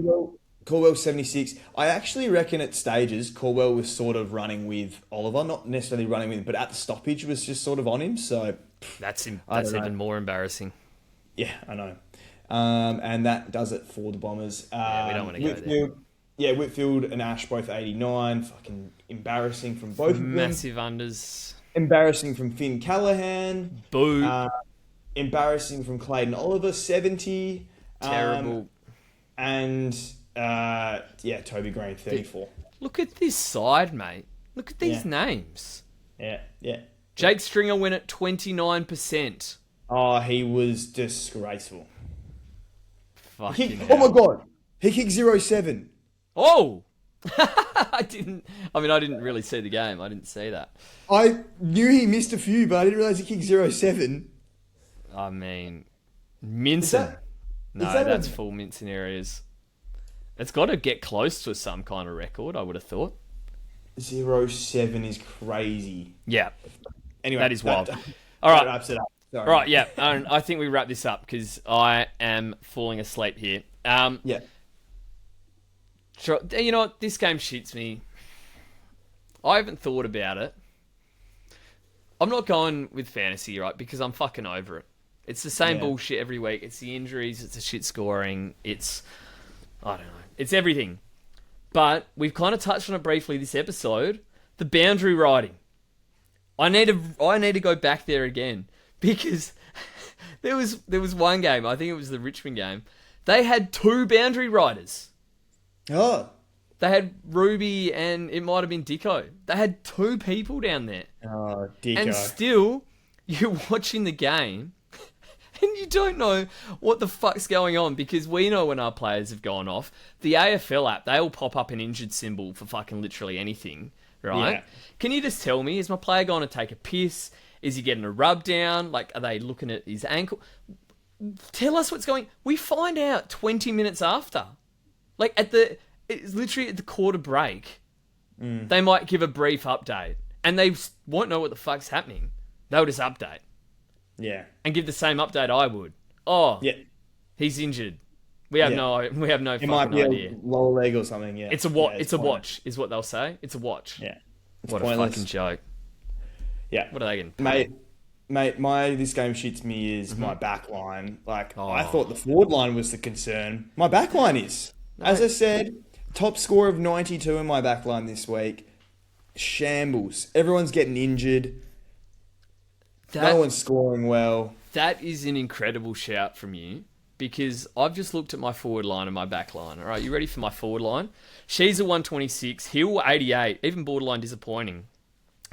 B: Caldwell 76. I actually reckon at stages, Caldwell was sort of running with Oliver. Not necessarily running with him, but at the stoppage was just sort of on him. So
A: that's even more embarrassing.
B: Yeah, I know. And that does it for the Bombers.
A: We don't want to go there.
B: Yeah, Whitfield and Ash both 89. Fucking embarrassing from both of them.
A: Massive unders.
B: Embarrassing from Finn Callahan.
A: Boo.
B: Embarrassing from Clayton Oliver, 70.
A: Terrible.
B: Toby Green, 34.
A: Look at this side, mate. Look at these names.
B: Yeah.
A: Jake Stringer went at 29%.
B: Oh, he was disgraceful.
A: Fucking
B: oh my God. He kicked 0-7.
A: Oh! I didn't really see the game. I didn't see that.
B: I knew he missed a few, but I didn't realise he kicked 0-7.
A: I mean, Minson. That's full Minson areas. It's got to get close to some kind of record, I would have thought.
B: 0-7 is crazy.
A: Yeah.
B: Anyway,
A: that is wild. All right.
B: That wraps it up. Sorry.
A: All right, yeah. I think we wrap this up because I am falling asleep here.
B: Yeah.
A: You know what? This game shits me. I haven't thought about it. I'm not going with fantasy, right? Because I'm fucking over it. It's the same bullshit every week. It's the injuries. It's the shit scoring. I don't know. It's everything. But we've kind of touched on it briefly this episode. The boundary riding. I need to go back there again because there was one game. I think it was the Richmond game. They had 2 boundary riders.
B: Oh.
A: They had Ruby and it might have been Dicko. They had 2 people down there.
B: Oh, Dicko.
A: And still, you're watching the game And you don't know what the fuck's going on because we know when our players have gone off. The AFL app, they all pop up an injured symbol for fucking literally anything, right?
B: Yeah.
A: Can you just tell me, is my player going to take a piss? Is he getting a rub down? Like, are they looking at his ankle? Tell us what's going. We find out 20 minutes after. Like, it's literally at the quarter break. They might give a brief update. And they won't know what the fuck's happening. They'll just update.
B: Yeah.
A: And give the same update I would. Oh,
B: Yeah.
A: he's injured. We have no
B: It
A: fucking
B: might be
A: idea.
B: a lower leg or something. Yeah.
A: It's a watch. It's a watch, is what they'll say. It's a watch.
B: Yeah. It's
A: What
B: pointless.
A: a fucking joke.
B: Yeah.
A: What are they getting paid?
B: Mate, this game shits me is my back line. Like, I
A: Oh.
B: thought the forward line was the concern. My back line is. As I said, top score of 92 in my back line this week. Shambles. Everyone's getting injured. No one's scoring well.
A: That is an incredible shout from you because I've just looked at my forward line and my back line. All right, you ready for my forward line? She's a 126, Hill 88, even borderline disappointing.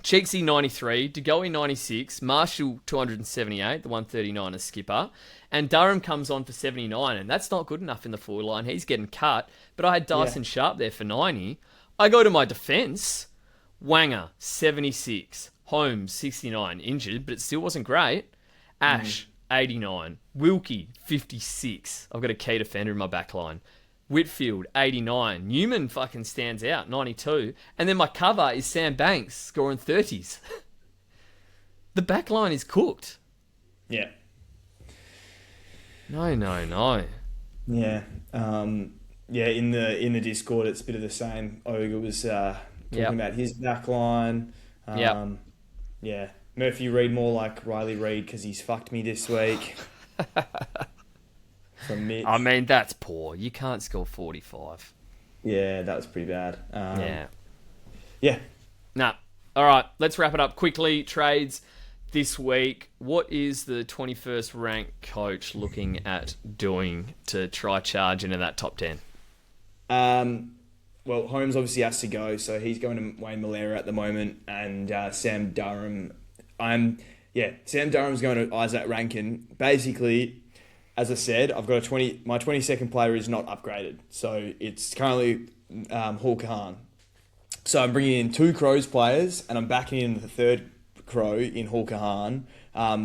A: Cheeksy 93, DeGoey 96, Marshall 278, the 139 as skipper, and Durham comes on for 79, and that's not good enough in the forward line. He's getting cut, but I had Dyson Sharp there for 90. I go to my defence, Wanger 76, Holmes 69, injured, but it still wasn't great. Ash 89, Wilkie 56. I've got a key defender in my back line. Whitfield, 89. Newman fucking stands out, 92. And then my cover is Sam Banks, scoring 30s. The back line is cooked.
B: Yeah.
A: No.
B: Yeah. In the Discord, it's a bit of the same. Ogre was talking about his back line. Yeah. Murphy Reed more like Riley Reid because he's fucked me this week. From Mitch.
A: I mean, that's poor. You can't score 45.
B: Yeah, that was pretty bad.
A: Yeah. Nah. All right, let's wrap it up quickly. Trades this week. What is the 21st ranked coach looking at doing to try charge into that top 10?
B: Well, Holmes obviously has to go, so he's going to Wayne Malera at the moment, and Sam Durham. Sam Durham's going to Isaac Rankin. Basically, as I said, I've got my 22nd player is not upgraded, so it's currently Hall Khan. So I'm bringing in 2 Crows players, and I'm backing in the third Crow in Hall Khan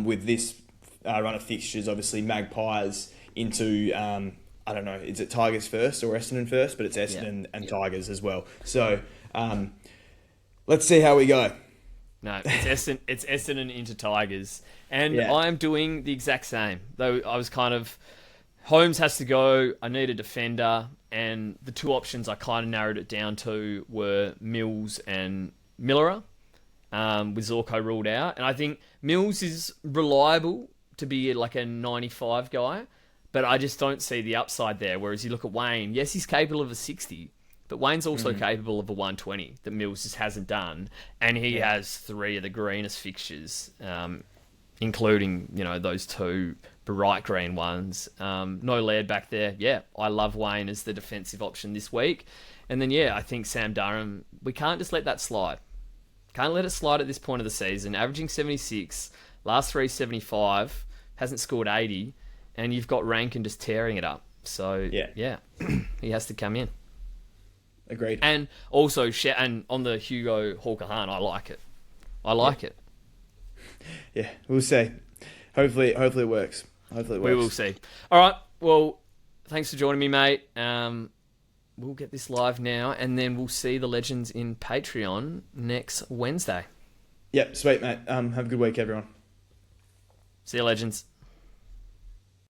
B: with this run of fixtures. Obviously, Magpies into I don't know, is it Tigers first or Essendon first? But it's Essendon and Tigers as well. So let's see how we go.
A: No, it's Essendon into Tigers. And I'm doing the exact same. Though I was kind of... Holmes has to go. I need a defender. And the 2 options I kind of narrowed it down to were Mills and Millerer, with Zorko ruled out. And I think Mills is reliable to be like a 95 guy, but I just don't see the upside there. Whereas you look at Wayne, yes, he's capable of a 60, but Wayne's also capable of a 120 that Mills just hasn't done. And he has 3 of the greenest fixtures, including, those 2 bright green ones. No Laird back there. Yeah, I love Wayne as the defensive option this week. And then, I think Sam Durham, we can't just let that slide. Can't let it slide at this point of the season. Averaging 76, last 3, 75, hasn't scored 80, and you've got Rankin just tearing it up. So, he has to come in.
B: Agreed.
A: And also, and on the Hugo Hawker-Hahn, I like it. It.
B: Yeah, we'll see. Hopefully it works. We
A: will see. All right. Well, thanks for joining me, mate. We'll get this live now, and then we'll see the legends in Patreon next Wednesday.
B: Yep, sweet, mate. Have a good week, everyone.
A: See you, legends.